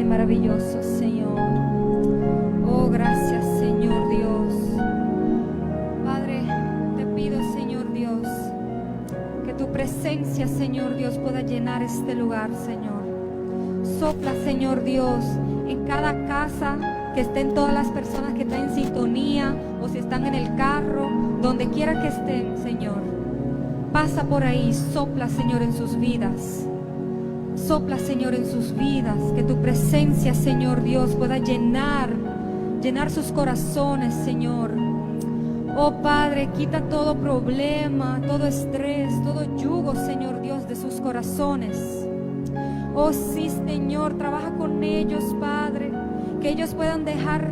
Maravilloso, Señor. Oh, gracias, Señor Dios. Padre, te pido, Señor Dios, que tu presencia, Señor Dios, pueda llenar este lugar, Señor. Sopla, Señor Dios, en cada casa, que estén todas las personas que están en sintonía, o si están en el carro, donde quiera que estén, Señor. Pasa por ahí, sopla, Señor, en sus vidas. Sopla, Señor, en sus vidas, que tu presencia, Señor Dios, pueda llenar sus corazones, Señor. Oh Padre, quita todo problema, todo estrés, todo yugo, Señor Dios, de sus corazones. Oh sí, Señor, trabaja con ellos, Padre, que ellos puedan dejar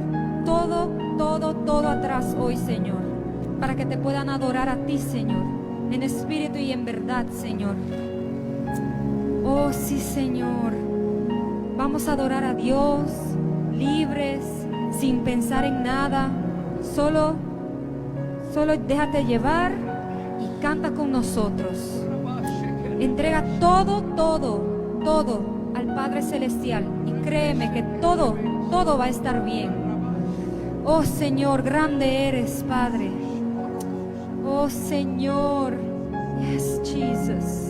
todo atrás hoy, Señor, para que te puedan adorar a ti, Señor, en espíritu y en verdad, Señor. Oh sí, Señor, vamos a adorar a Dios, libres, sin pensar en nada. Solo déjate llevar y canta con nosotros. Entrega todo al Padre Celestial y créeme que todo va a estar bien. Oh Señor, grande eres, Padre. Oh Señor, yes, Jesus.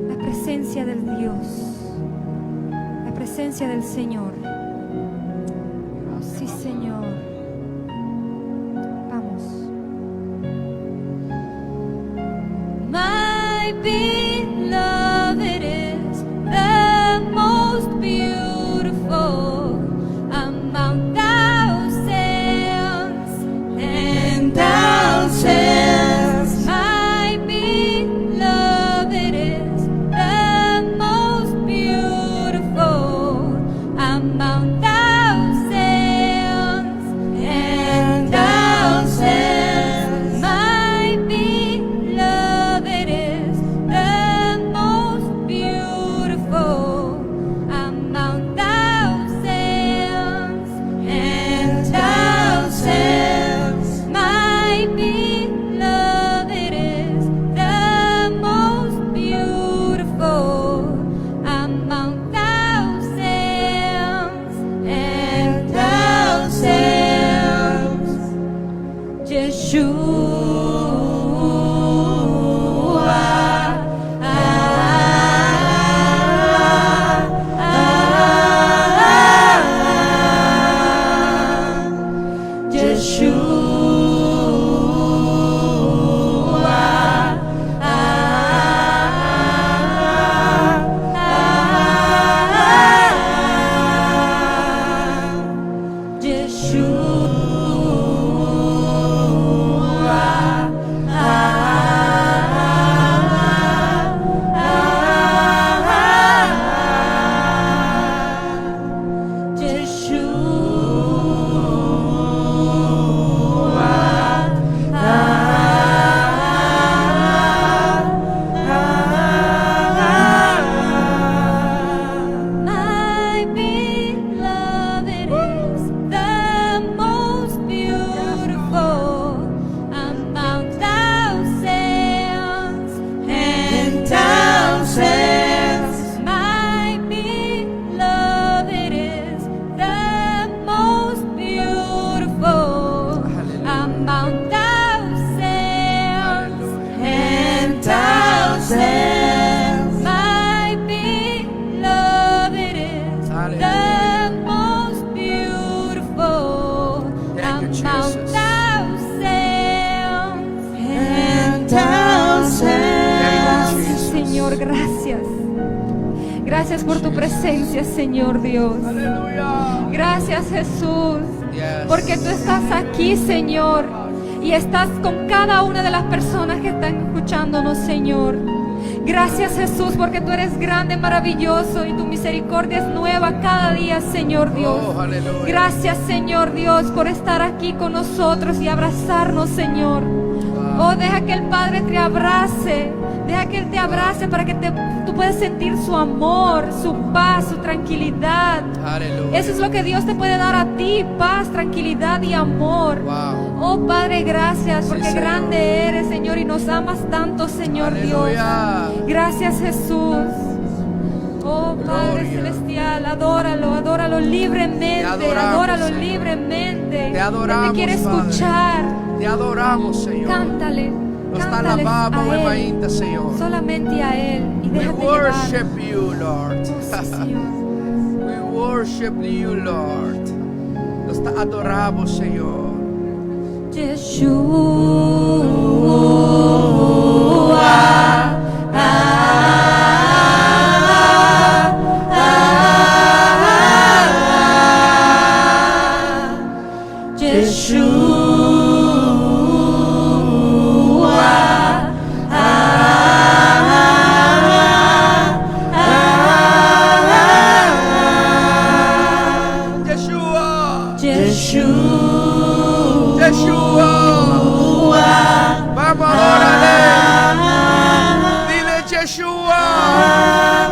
La presencia del Dios, la presencia del Señor. Oh, sí, Señor. Vamos. My beloved is the most beautiful among thousands and thousands. My beloved is the most beautiful among thousands and thousands. My beloved is the most beautiful among thousands and thousands. My beloved is the most beautiful among thousands and thousands. My beloved is the most beautiful among thousands and thousands. My beloved is the most beautiful among thousands and thousands. My beloved is the most beautiful among thousands and thousands. Señor, gracias. Gracias por tu presencia, Señor Dios. Gracias, Jesús, porque tú estás aquí, Señor, y estás con cada una de las personas que están escuchándonos, Señor. Gracias, Jesús, porque tú eres grande, maravilloso, y tu misericordia es nueva cada día, Señor Dios. Gracias, Señor Dios, por estar aquí con nosotros y abrazarnos, Señor. Oh, deja que el Padre te abrace. Deja que Él te abrace para que tú puedas sentir su amor, su paz, su tranquilidad. Aleluya. Eso es lo que Dios te puede dar a ti, paz, tranquilidad y amor. Wow. Oh Padre, gracias porque Señor. grande eres, Señor, y nos amas tanto, Señor Aleluya. Dios. Gracias, Jesús. Oh Padre Gloria. Celestial, adóralo, adóralo libremente, Te adoramos, adóralo Señor. libremente. Te adoramos, Él te quiere Padre. escuchar. Te adoramos, Señor. Cántale, Nos cántales alabamos a en Él, Mainta, Señor. solamente a Él y We déjate llevar. worship you, Lord. Oh, sí, Señor. We worship you, Lord. Nos te adoramos, Señor. Yeshua. Yeshua. Vamos, órale. Dile Yeshua.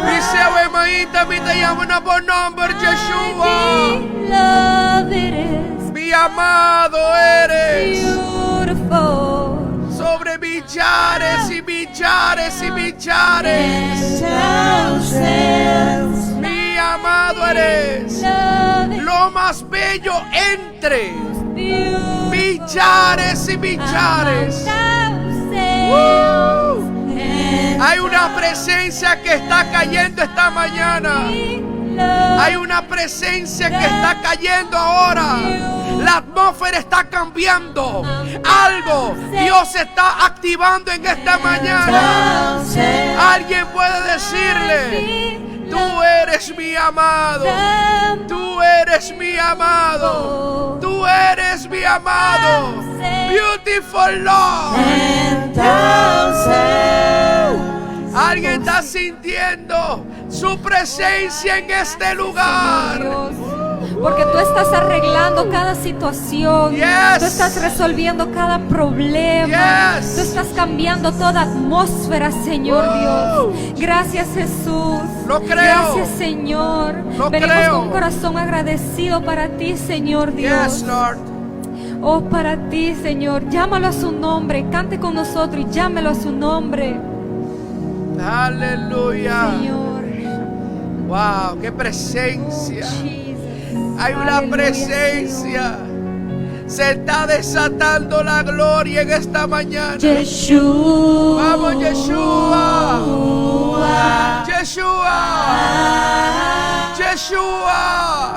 Dice Mainta, me te llaman por nombre Yeshua. Love it is Mi amado eres. beautiful. Sobre millares y millares y millares. Mi amado eres. Love it Lo más bello entre is beautiful. millares y millares. Hay una presencia que está cayendo esta mañana. Hay una presencia que está cayendo ahora. La atmósfera está cambiando. Algo Dios está activando en esta mañana. Alguien puede decirle: tú eres mi amado. Tú eres mi amado. Tú eres mi amado. Beautiful Lord. Alguien está sintiendo su presencia en este lugar. Dios, porque tú estás arreglando cada situación, Yes. tú estás resolviendo cada problema, Yes. tú estás cambiando toda atmósfera, Señor Dios. Gracias, Jesús. Lo creo. Gracias, Señor. Lo Venimos creo. con un corazón agradecido para ti, Señor Dios. Yes, Lord. Oh, para ti, Señor. Llámalo a su nombre. Cante con nosotros y llámelo a su nombre, Aleluya. Señor. Wow, qué Oh, presencia. Jesus. Hay una Aleluya, presencia. Se está desatando la gloria en esta mañana. Yeshua. Vamos, Yeshua. Yeshua. Yeshua.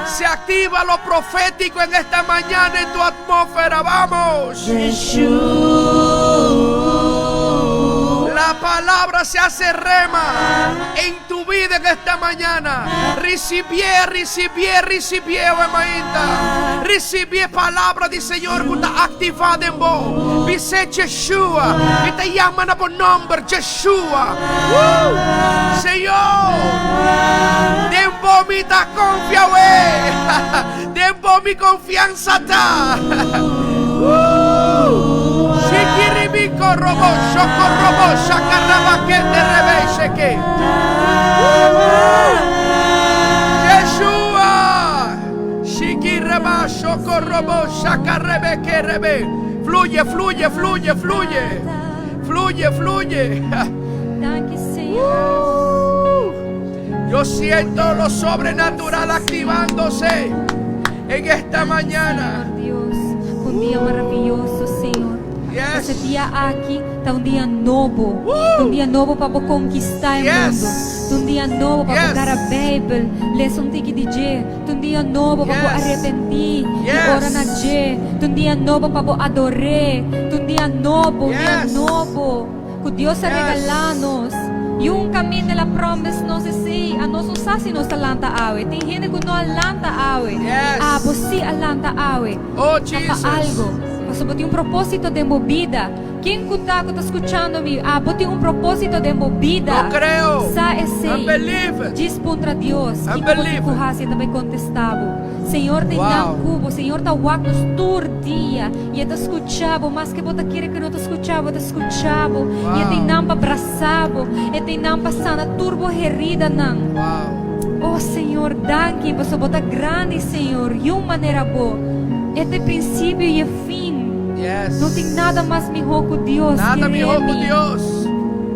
Se activa lo profético en esta mañana en tu atmósfera. Vamos. La palabra se hace rema en tu vida en esta mañana. Recibie, recibie, recibie, Mainta. Recibie palabra del Señor que está activada en vos. Dice Yeshua. Y te llaman por nombre Yeshua. Señor. Dembo mi ta confianza. Dembo mi confianza ta. Shikiribiko robo, shoko robo, shakaraba que te rebese que. Yeshua. Shikiraba, shoko robo, shakarebe que rebe. Fluye, fluye, fluye, fluye. Fluye, fluye. Thank you, Señor. Yo siento lo sobrenatural activándose en esta mañana. Dios, un día maravilhoso, Senhor. Yes. Esse dia aqui tá um dia novo. Um dia novo para conquistar o Yes. mundo. Um dia novo para Yes. pegar a Bíblia, ler um tique de dia. Um dia novo para Yes. arrepender Yes. e orar na dia. Um dia novo para adorar. Um dia novo, um dia Yes. novo. Que Deus está Yes. regalando-nos. E caminho de la promessa não sei se a nós não sabe se nós alanta awe. Tem gente que não alanta awe. Yes. Ah, você alanta awe. Oh, Para Jesus. algo. Você tem propósito de movida. Quem está escutando-me? Ah, você tem propósito de movida. Lo creo. Sa esse Unbelief. Diz contra Deus. Unbelief. Que também contestava. Senhor tem não cubo. Senhor tá wacnos todo dia. E te escutava. Mas que você queria que não te escutava. Te escutava. E tem não para abraçava. E tem não para sana turbo herida não. Oh Senhor, danke. Você bota grande, Senhor. De uma maneira boa. Este princípio e fim. Yes. Não tem nada mais melhor que Deus. Nada mejor que Dios.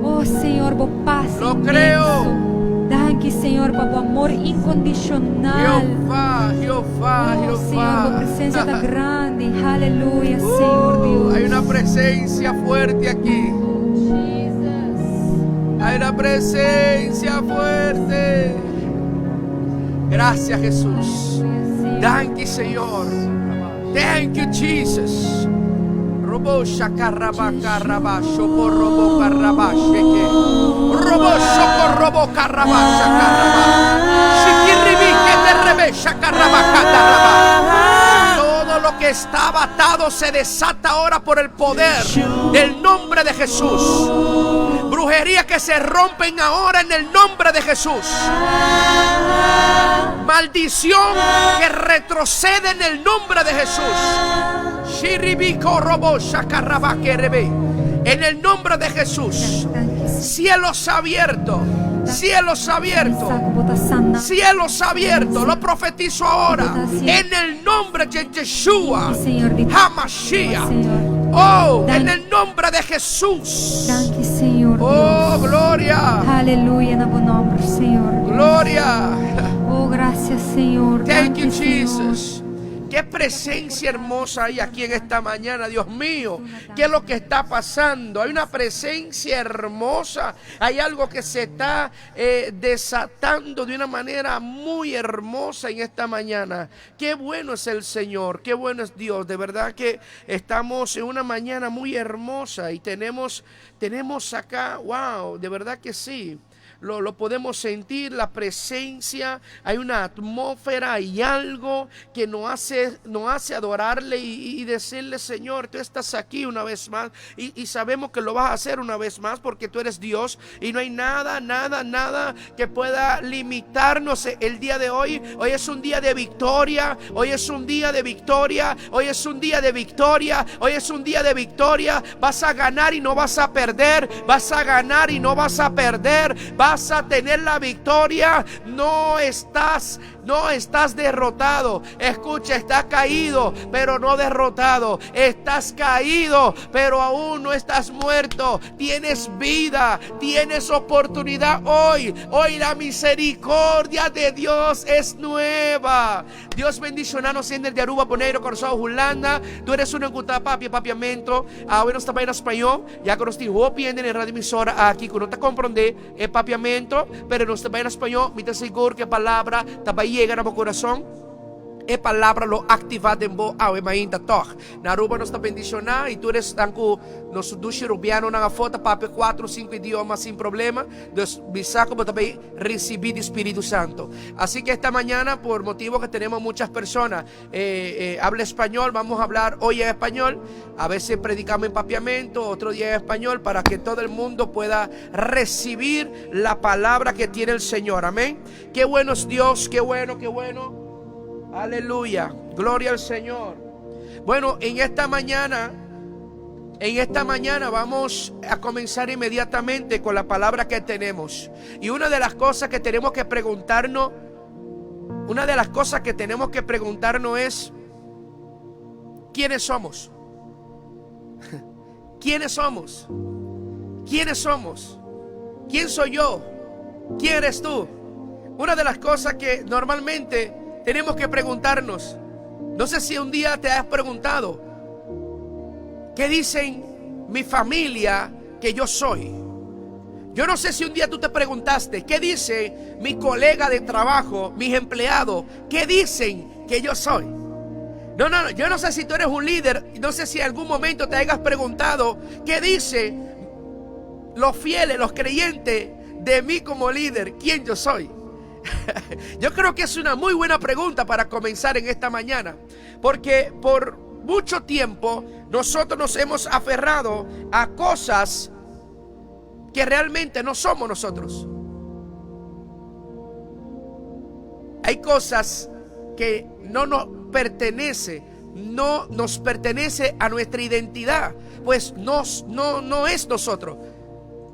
Oh Senhor, por paz. Lo creo. Danke, Senhor, por tu amor incondicional. Jehová. Oh Senhor, tu presencia está grande. Aleluya, Senhor Dios. Hay una presencia fuerte aquí. Jesus. Hay una presencia fuerte. Gracias, Jesús. Thank you, Señor. Thank you, Jesus. Robo shakaraba karaba shoko robo karaba sheke. Robo shoko robo karaba shakaraba. Shikiribi keterebe shakaraba kataraba. Todo lo que estaba atado se desata ahora por el poder del nombre de Jesús. Brujería que se rompen ahora en el nombre de Jesús. Maldición que retrocede en el nombre de Jesús. Shiribiko robo shakaraba kerebe. En el nombre de Jesús. Cielos abiertos. Cielos abiertos. Cielos abiertos. Lo profetizo ahora. En el nombre de Yeshua HaMashiach. Oh, en el nombre de Jesús. Oh, gloria. Aleluya, en tu nombre, Señor. Gloria. Oh, gracias, Señor. Thank you, Jesus. Qué presencia hermosa hay aquí en esta mañana, Dios mío. ¿Qué es lo que está pasando? Hay una presencia hermosa. Hay algo que se está desatando de una manera muy hermosa en esta mañana. Qué bueno es el Señor, qué bueno es Dios. De verdad que estamos en una mañana muy hermosa y tenemos acá, wow, de verdad que sí. Lo podemos sentir, la presencia, hay una atmósfera, hay algo que nos hace adorarle y decirle: Señor, tú estás aquí una vez más y sabemos que lo vas a hacer una vez más porque tú eres Dios y no hay nada que pueda limitarnos el día de hoy. Hoy es un día de victoria, hoy es un día de victoria, hoy es un día de victoria, hoy es un día de victoria. Vas a ganar y no vas a perder, vas a ganar y no vas a perder, vas a tener la victoria. No estás derrotado. Escucha, estás caído, pero no derrotado. Estás caído, pero aún no estás muerto. Tienes vida, tienes oportunidad hoy. Hoy la misericordia de Dios es nueva. Dios bendicionanos en el de Aruba, Bonaire, Corsao, Holanda. Tú eres una encuta papiamento. Bueno, está en español. Ya que nos dijo, en el radio emisora aquí, que no te comprende el papiamento, pero no está en español. Me te seguro que la palabra te va a llegar a mi corazón. E palavra lo activada em bo ao ainda toch. Na Aruba nós está bendicionar e tu eres tanco nosso duchirubiano na foto pape 4 ou 5 idiomas sem problema. Deus bisa como também receber do Espírito Santo. Así que esta mañana, por motivo que tenemos muchas personas habla español, vamos a hablar hoy en español. A veces predicamos en papiamento, otro día en español, para que todo el mundo pueda recibir la palabra que tiene el Señor. Amén. Qué bueno es Dios, qué bueno, qué bueno. Aleluya, gloria al Señor. Bueno, en esta mañana vamos a comenzar inmediatamente con la palabra que tenemos. Y una de las cosas que tenemos que preguntarnos es: ¿quiénes somos? ¿Quiénes somos? ¿Quiénes somos? ¿Quién soy yo? ¿Quién eres tú? Una de las cosas que normalmente tenemos que preguntarnos. No sé si un día te has preguntado: ¿qué dicen mi familia que yo soy? Yo no sé si un día tú te preguntaste: ¿qué dice mi colega de trabajo, mis empleados? ¿Qué dicen que yo soy? No, yo no sé si tú eres un líder. No sé si en algún momento te hayas preguntado: ¿qué dicen los fieles, los creyentes de mí como líder? ¿Quién yo soy? Yo creo que es una muy buena pregunta para comenzar en esta mañana, porque por mucho tiempo nosotros nos hemos aferrado a cosas que realmente no somos nosotros. Hay cosas que no nos pertenece a nuestra identidad, pues no es nosotros.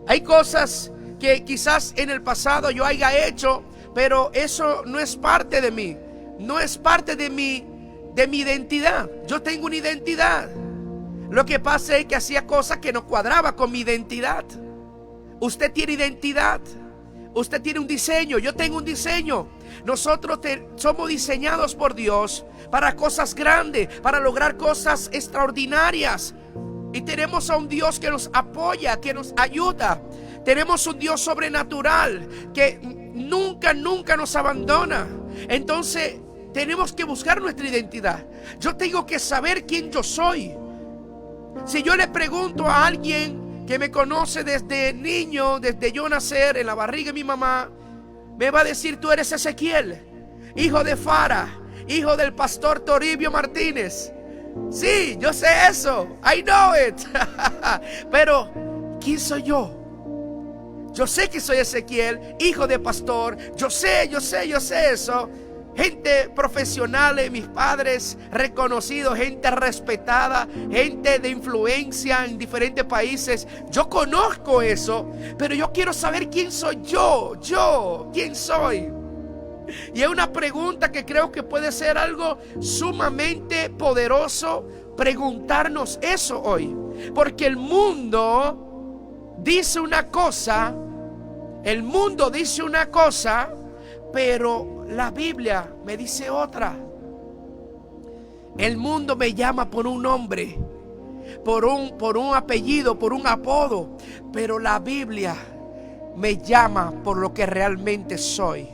Hay cosas que quizás en el pasado yo haya hecho, pero eso no es parte de mí, no es parte de mi identidad. Yo tengo una identidad. Lo que pasa es que hacía cosas que no cuadraban con mi identidad. Usted tiene identidad. Usted tiene un diseño. Yo tengo un diseño. Nosotros somos diseñados por Dios para cosas grandes, para lograr cosas extraordinarias. Y tenemos a un Dios que nos apoya, que nos ayuda. Tenemos un Dios sobrenatural que nunca nos abandona. Entonces tenemos que buscar nuestra identidad. Yo tengo que saber quién yo soy. Si yo le pregunto a alguien que me conoce desde niño, desde yo nacer en la barriga de mi mamá, me va a decir: tú eres Ezequiel, hijo de Fara, hijo del pastor Toribio Martínez. Sí, yo sé eso, I know it. Pero ¿quién soy yo? Yo sé que soy Ezequiel, hijo de pastor. Yo sé eso. Gente profesional, mis padres reconocidos, gente respetada, gente de influencia en diferentes países. Yo conozco eso, pero yo quiero saber quién soy yo, quién soy. Y es una pregunta que creo que puede ser algo sumamente poderoso, preguntarnos eso hoy. Porque el mundo dice una cosa, pero la Biblia me dice otra. El mundo me llama por un nombre, por un apellido, por un apodo, pero la Biblia me llama por lo que realmente soy.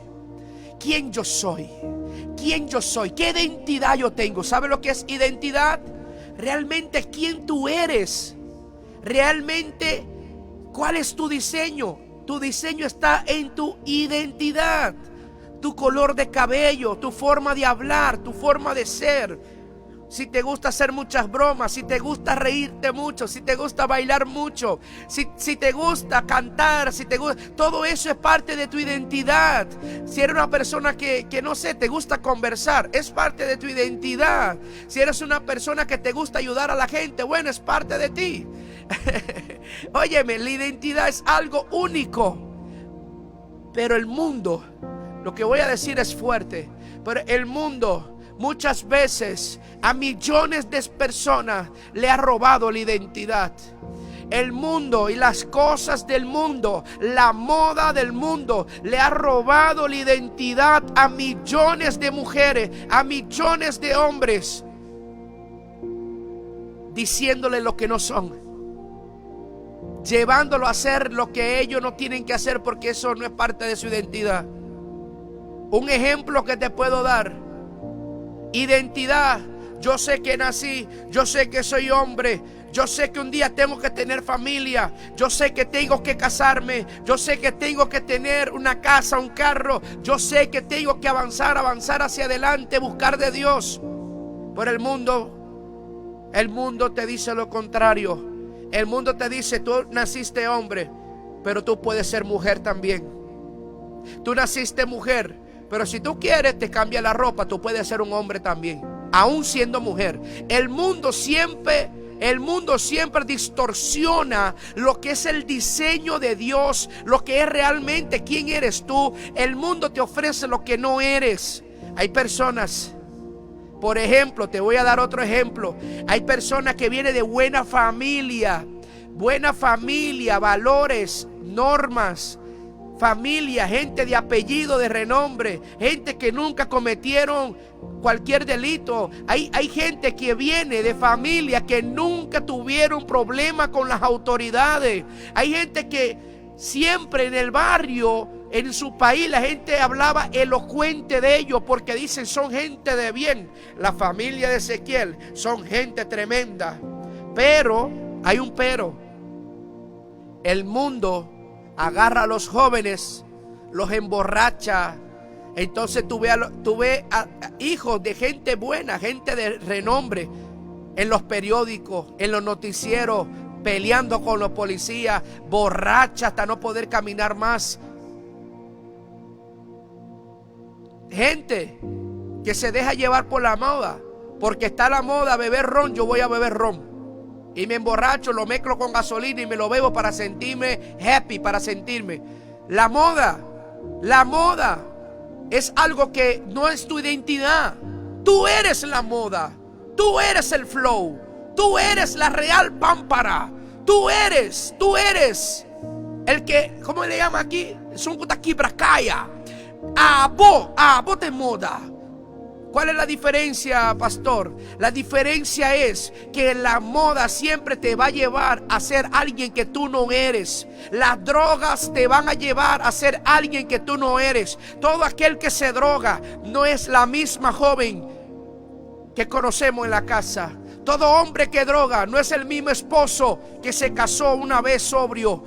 ¿Quién yo soy? ¿Qué identidad yo tengo? ¿Sabe lo que es identidad? Realmente quién tú eres. Realmente cuál es tu diseño. Tu diseño está en tu identidad. Tu color de cabello, tu forma de hablar, tu forma de ser. Si te gusta hacer muchas bromas, si te gusta reírte mucho, si te gusta bailar mucho, si te gusta cantar, todo eso es parte de tu identidad. Si eres una persona que no sé, te gusta conversar, es parte de tu identidad. Si eres una persona que te gusta ayudar a la gente, bueno, es parte de ti. Óyeme, la identidad es algo único. Pero el mundo, lo que voy a decir es fuerte, pero el mundo muchas veces a millones de personas le ha robado la identidad. El mundo y las cosas del mundo, la moda del mundo, le ha robado la identidad a millones de mujeres, a millones de hombres, diciéndole lo que no son, llevándolo a hacer lo que ellos no tienen que hacer, porque eso no es parte de su identidad. Un ejemplo que te puedo dar: identidad. Yo sé que nací, yo sé que soy hombre, yo sé que un día tengo que tener familia, yo sé que tengo que casarme, yo sé que tengo que tener una casa, un carro, yo sé que tengo que avanzar hacia adelante, buscar de Dios. Pero el mundo te dice lo contrario. El mundo te dice: tú naciste hombre, pero tú puedes ser mujer también. Tú naciste mujer, pero si tú quieres te cambia la ropa, tú puedes ser un hombre también, aún siendo mujer. El mundo siempre distorsiona lo que es el diseño de Dios, lo que es realmente quién eres tú. El mundo te ofrece lo que no eres. Hay personas, por ejemplo, te voy a dar otro ejemplo. Hay personas que vienen de buena familia, valores, normas, familia, gente de apellido, de renombre, gente que nunca cometieron cualquier delito. Hay gente que viene de familia que nunca tuvieron problema con las autoridades. Hay gente que siempre en el barrio, en su país, la gente hablaba elocuente de ellos, porque dicen: son gente de bien. La familia de Ezequiel son gente tremenda. Pero hay un pero. El mundo agarra a los jóvenes, los emborracha. Entonces tú ves a hijos de gente buena, gente de renombre, en los periódicos, en los noticieros, peleando con los policías, borracha hasta no poder caminar más. gente que se deja llevar por la moda. Porque está la moda beber ron, yo voy a beber ron. Y me emborracho, lo mezclo con gasolina y me lo bebo para sentirme happy, para sentirme. La moda es algo que no es tu identidad. Tú eres la moda, tú eres el flow, tú eres la real pámpara, tú eres el que, ¿cómo le llama aquí? Sunkutakibrakaya. Abo de moda. ¿Cuál es la diferencia, pastor? La diferencia es que la moda siempre te va a llevar a ser alguien que tú no eres. Las drogas te van a llevar a ser alguien que tú no eres. Todo aquel que se droga no es la misma joven que conocemos en la casa. Todo hombre que droga no es el mismo esposo que se casó una vez sobrio.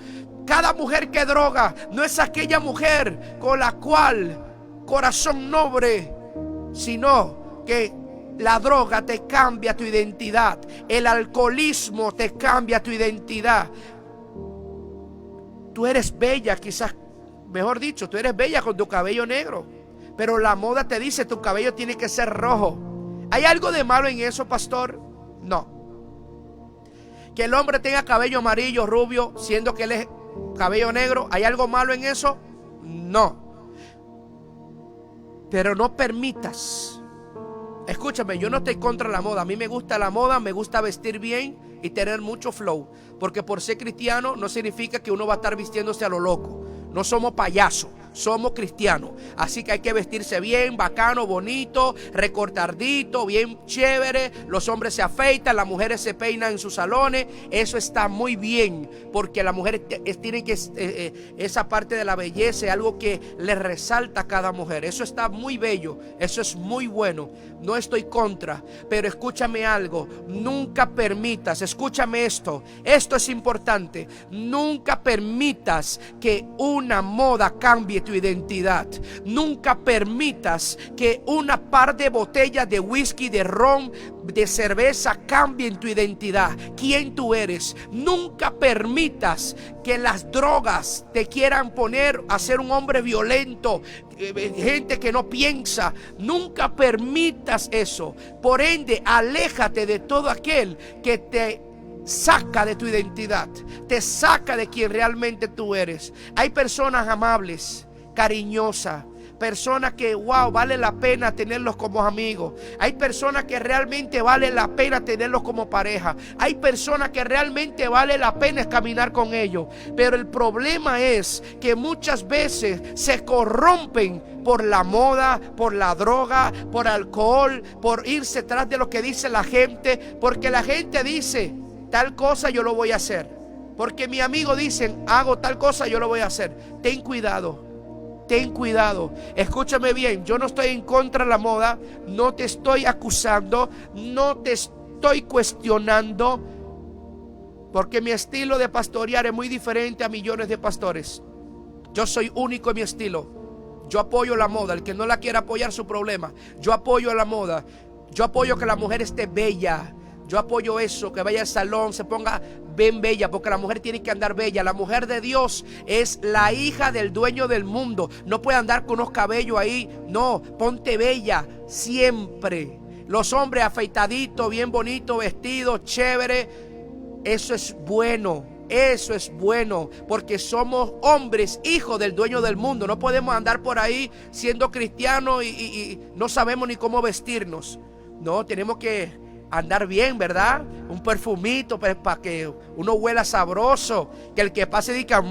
Cada mujer que droga no es aquella mujer con la cual corazón noble, sino que la droga te cambia tu identidad. El alcoholismo te cambia tu identidad. Tú eres bella, quizás, mejor dicho, tú eres bella con tu cabello negro, pero la moda te dice tu cabello tiene que ser rojo. ¿Hay algo de malo en eso, pastor? No. Que el hombre tenga cabello amarillo, rubio, siendo que él es cabello negro, ¿hay algo malo en eso? No. Pero no permitas. Escúchame, yo no estoy contra la moda. A mí me gusta la moda, me gusta vestir bien y tener mucho flow. Porque por ser cristiano no significa que uno va a estar vistiéndose a lo loco. No somos payasos, somos cristianos. Así que hay que vestirse bien, bacano, bonito, recortadito, bien chévere. Los hombres se afeitan, las mujeres se peinan en sus salones. Eso está muy bien, porque las mujeres tienen que, esa parte de la belleza es algo que les resalta a cada mujer. Eso está muy bello, eso es muy bueno. No estoy contra, pero escúchame algo. Nunca permitas, escúchame esto es importante. Nunca permitas que una moda cambie tu identidad. Nunca permitas que una par de botellas de whisky, de ron, de cerveza cambien tu identidad, quién tú eres. Nunca permitas que las drogas te quieran poner a ser un hombre violento, gente que no piensa. Nunca permitas eso. Por ende, aléjate de todo aquel que te saca de tu identidad, te saca de quien realmente tú eres. Hay personas amables, cariñosas, personas que vale la pena tenerlos como amigos. Hay personas que realmente vale la pena tenerlos como pareja. Hay personas que realmente vale la pena caminar con ellos. Pero el problema es que muchas veces se corrompen por la moda, por la droga, por alcohol, por irse tras de lo que dice la gente. Porque la gente dice tal cosa, yo lo voy a hacer. Porque mi amigo dice, hago tal cosa, yo lo voy a hacer. Ten cuidado. Ten cuidado. Escúchame bien, yo no estoy en contra de la moda, no te estoy acusando, no te estoy cuestionando, porque mi estilo de pastorear es muy diferente a millones de pastores. Yo soy único en mi estilo. Yo apoyo la moda. El que no la quiera apoyar, su problema. Yo apoyo la moda. Yo apoyo que la mujer esté bella. Yo apoyo eso, que vaya al salón, se ponga bien bella, porque la mujer tiene que andar bella. La mujer de Dios es la hija del dueño del mundo. No puede andar con unos cabellos ahí. No, ponte bella siempre. Los hombres afeitaditos, bien bonitos, vestidos, chévere. Eso es bueno. Eso es bueno, porque somos hombres, hijos del dueño del mundo. No podemos andar por ahí siendo cristianos y no sabemos ni cómo vestirnos. No, tenemos que andar bien, ¿verdad? Un perfumito para que uno huela sabroso, que el que pase diga,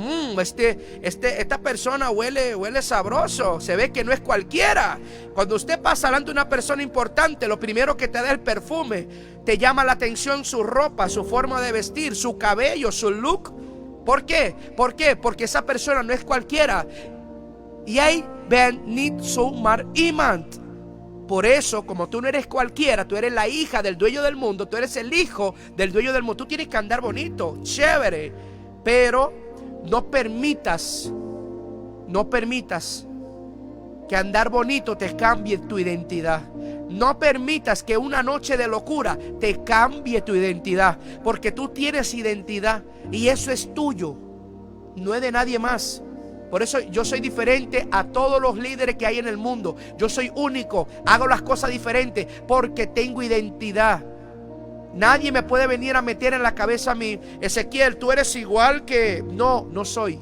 esta persona huele sabroso, se ve que no es cualquiera. Cuando usted pasa delante de una persona importante, lo primero que te da el perfume, te llama la atención su ropa, su forma de vestir, su cabello, su look. ¿Por qué? ¿Por qué? Porque esa persona no es cualquiera. Jij bent niet zomaar iemand. Por eso, como tú no eres cualquiera, tú eres la hija del dueño del mundo, tú eres el hijo del dueño del mundo. Tú tienes que andar bonito, chévere, pero no permitas que andar bonito te cambie tu identidad. No permitas que una noche de locura te cambie tu identidad, porque tú tienes identidad y eso es tuyo, no es de nadie más. Por eso yo soy diferente a todos los líderes que hay en el mundo. Yo soy único, hago las cosas diferentes porque tengo identidad. Nadie me puede venir a meter en la cabeza a mí: Ezequiel, tú eres igual que... No, no soy.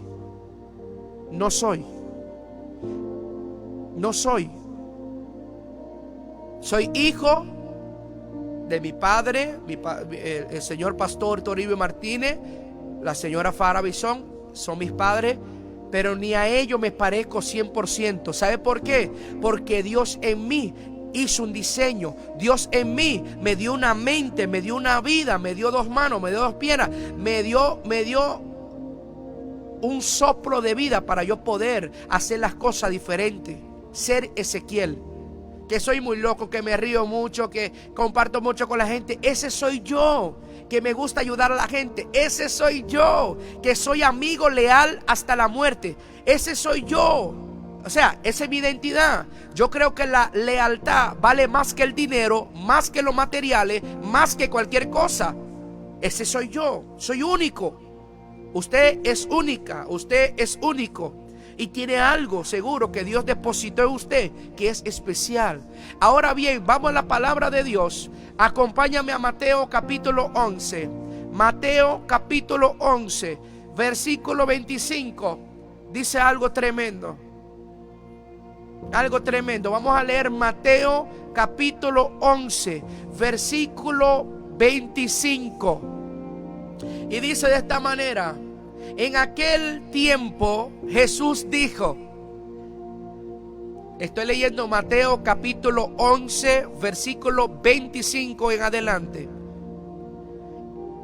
No soy. No soy. Soy hijo de mi padre, el señor pastor Toribio Martínez, la señora Fara Bison, son mis padres. Pero ni a ellos me parezco 100%. ¿Sabe por qué? Porque Dios en mí hizo un diseño. Dios en mí me dio una mente, me dio una vida, me dio 2 manos, me dio 2 piernas, me dio un soplo de vida para yo poder hacer las cosas diferentes. Ser Ezequiel. Que soy muy loco, que me río mucho, que comparto mucho con la gente. Ese soy yo. Que me gusta ayudar a la gente. Ese soy yo. Que soy amigo leal hasta la muerte. Ese soy yo. O sea, esa es mi identidad. Yo creo que la lealtad vale más que el dinero, más que los materiales, más que cualquier cosa. Ese soy yo. Soy único. Usted es única. Usted es único. Y tiene algo seguro que Dios depositó en usted que es especial. Ahora bien, vamos a la palabra de Dios. Acompáñame a Mateo capítulo 11. Mateo capítulo 11, versículo 25. Dice algo tremendo. Algo tremendo. Vamos a leer Mateo capítulo 11, versículo 25. Y dice de esta manera: en aquel tiempo Jesús dijo. Estoy leyendo Mateo capítulo 11, versículo 25 en adelante.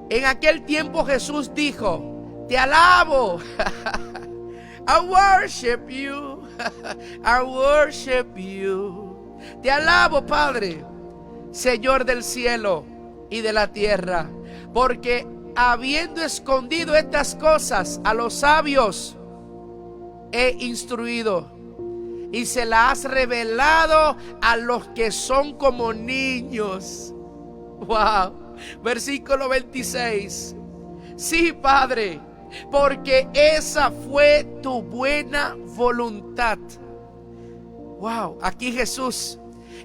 En aquel tiempo Jesús dijo: te alabo. I worship you. I worship you. Te alabo, Padre, Señor del cielo y de la tierra, porque habiendo escondido estas cosas a los sabios, he instruido, y se las has revelado a los que son como niños. Wow. Versículo 26. Sí, Padre, porque esa fue tu buena voluntad. Wow. Aquí Jesús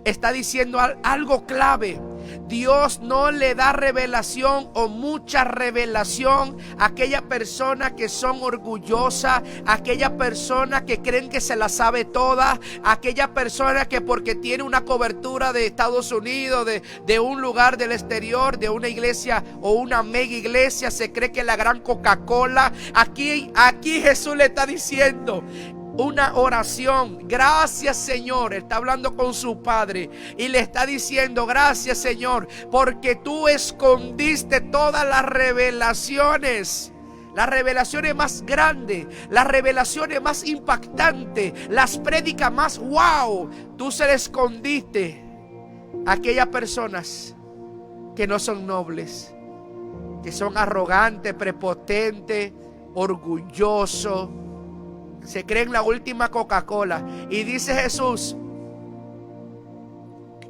está diciendo algo clave. Dios no le da revelación o mucha revelación a aquella persona que son orgullosas, a aquella persona que creen que se la sabe toda, a aquella persona que porque tiene una cobertura de Estados Unidos, de un lugar del exterior, de una iglesia o una mega iglesia, se cree que es la gran Coca-Cola. Aquí Jesús le está diciendo una oración. Gracias, Señor. Está hablando con su Padre y le está diciendo: gracias, Señor, porque tú escondiste todas las revelaciones más grandes, las revelaciones más impactantes, las prédicas más wow. Tú se le escondiste a aquellas personas que no son nobles, que son arrogantes, prepotentes, orgullosos, se creen la última Coca-Cola. Y dice Jesús: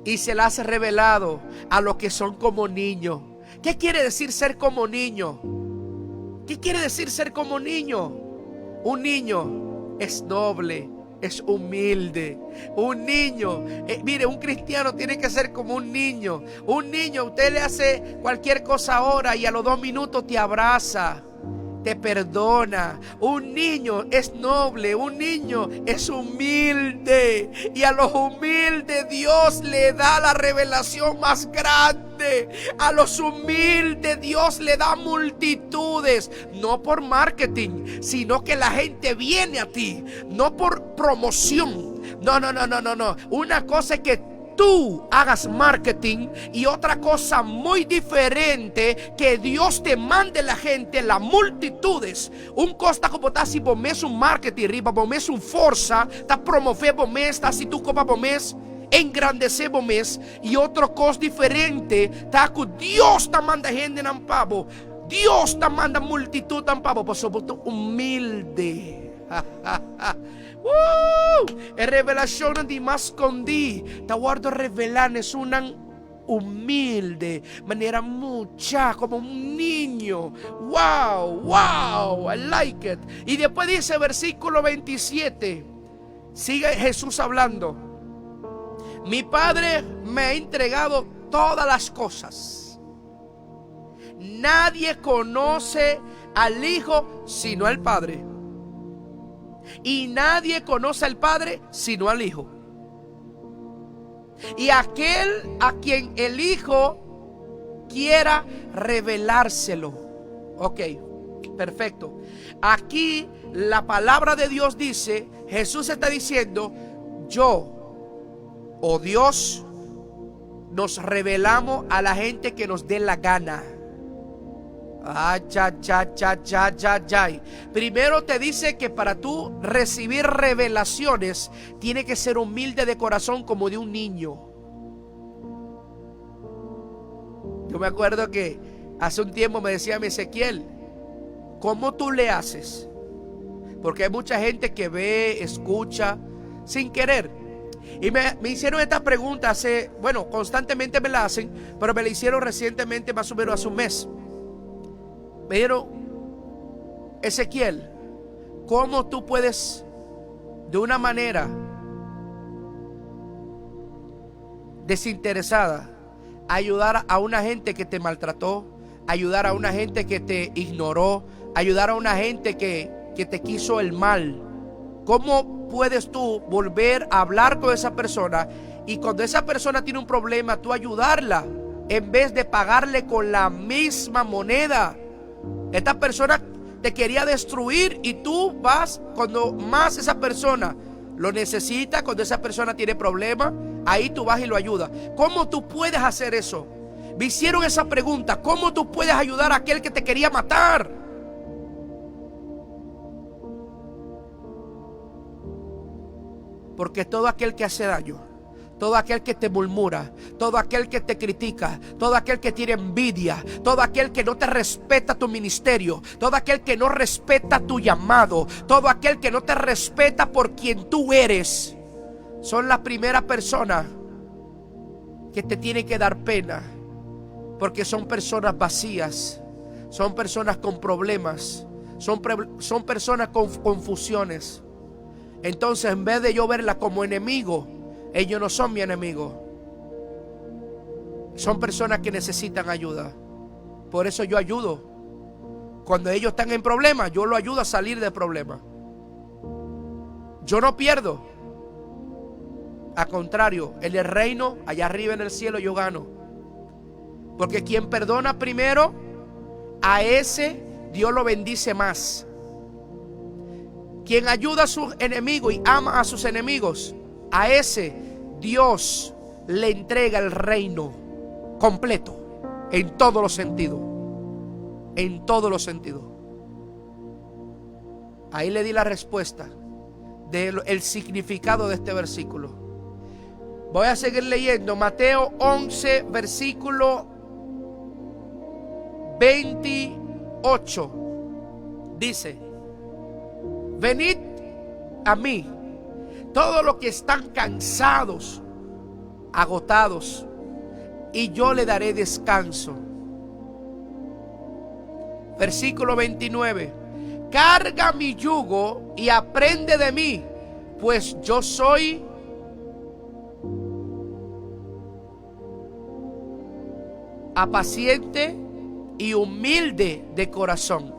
y se las has revelado a los que son como niños. ¿Qué quiere decir ser como niño? ¿Qué quiere decir ser como niño? Un niño es noble, es humilde. Un niño, mire, un cristiano tiene que ser como un niño. Un niño, usted le hace cualquier cosa ahora y a los 2 minutos te abraza, te perdona. Un niño es noble, un niño es humilde, y a los humildes Dios le da la revelación más grande. A los humildes Dios le da multitudes, no por marketing, sino que la gente viene a ti, no por promoción. No. Una cosa es que tú hagas marketing, y otra cosa muy diferente, que Dios te mande la gente, las multitudes. Un costa como está si pomés un marketing riba, pomés un forza, está promover pomés, está si tú copa pomés, engrandecer pomés. Y otro cosa diferente, está que Dios te manda gente en pavo, Dios te manda multitud en pavo, por supuesto humilde. E revelazione di nascondi, ta guardo revelare humilde, manera mucha, como un niño. Wow, wow, I like it. Y después dice versículo 27, sigue Jesús hablando. Mi Padre me ha entregado todas las cosas. Nadie conoce al Hijo sino al Padre. Y nadie conoce al Padre sino al Hijo. Y aquel a quien el Hijo quiera revelárselo. Ok, perfecto. Aquí la palabra de Dios dice, Jesús está diciendo, yo o Dios nos revelamos a la gente que nos dé la gana. Primero te dice que para tú recibir revelaciones tiene que ser humilde de corazón como de un niño. Yo me acuerdo que hace un tiempo me decía mi Ezequiel, ¿cómo tú le haces? Porque hay mucha gente que ve, escucha sin querer. Y me hicieron esta pregunta constantemente me la hacen, pero me la hicieron recientemente, más o menos hace un mes. Me dijeron, Ezequiel, ¿cómo tú puedes de una manera desinteresada ayudar a una gente que te maltrató, ayudar a una gente que te ignoró, ayudar a una gente que te quiso el mal? ¿Cómo puedes tú volver a hablar con esa persona y cuando esa persona tiene un problema, tú ayudarla en vez de pagarle con la misma moneda? Esta persona te quería destruir y tú vas cuando más esa persona lo necesita, cuando esa persona tiene problemas, ahí tú vas y lo ayudas. ¿Cómo tú puedes hacer eso? Me hicieron esa pregunta, ¿cómo tú puedes ayudar a aquel que te quería matar? Porque todo aquel que hace daño, todo aquel que te murmura, todo aquel que te critica, todo aquel que tiene envidia, todo aquel que no te respeta tu ministerio, todo aquel que no respeta tu llamado, todo aquel que no te respeta por quien tú eres, son las primeras personas que te tienen que dar pena, porque son personas vacías, son personas con problemas, son personas con confusiones. Entonces, en vez de yo verla como enemigo, ellos no son mi enemigo. Son personas que necesitan ayuda. Por eso yo ayudo. Cuando ellos están en problemas, yo lo ayudo a salir del problema. Yo no pierdo. Al contrario, en el reino, allá arriba en el cielo, yo gano. Porque quien perdona primero, a ese Dios lo bendice más. Quien ayuda a sus enemigos y ama a sus enemigos, a ese Dios le entrega el reino completo, en todos los sentidos. En todos los sentidos. Ahí le di la respuesta del significado de este versículo. Voy a seguir leyendo Mateo 11, versículo 28. Dice: venid a mí, todos los que están cansados, agotados, y yo le daré descanso. Versículo 29. Carga mi yugo y aprende de mí, pues yo soy apaciente y humilde de corazón,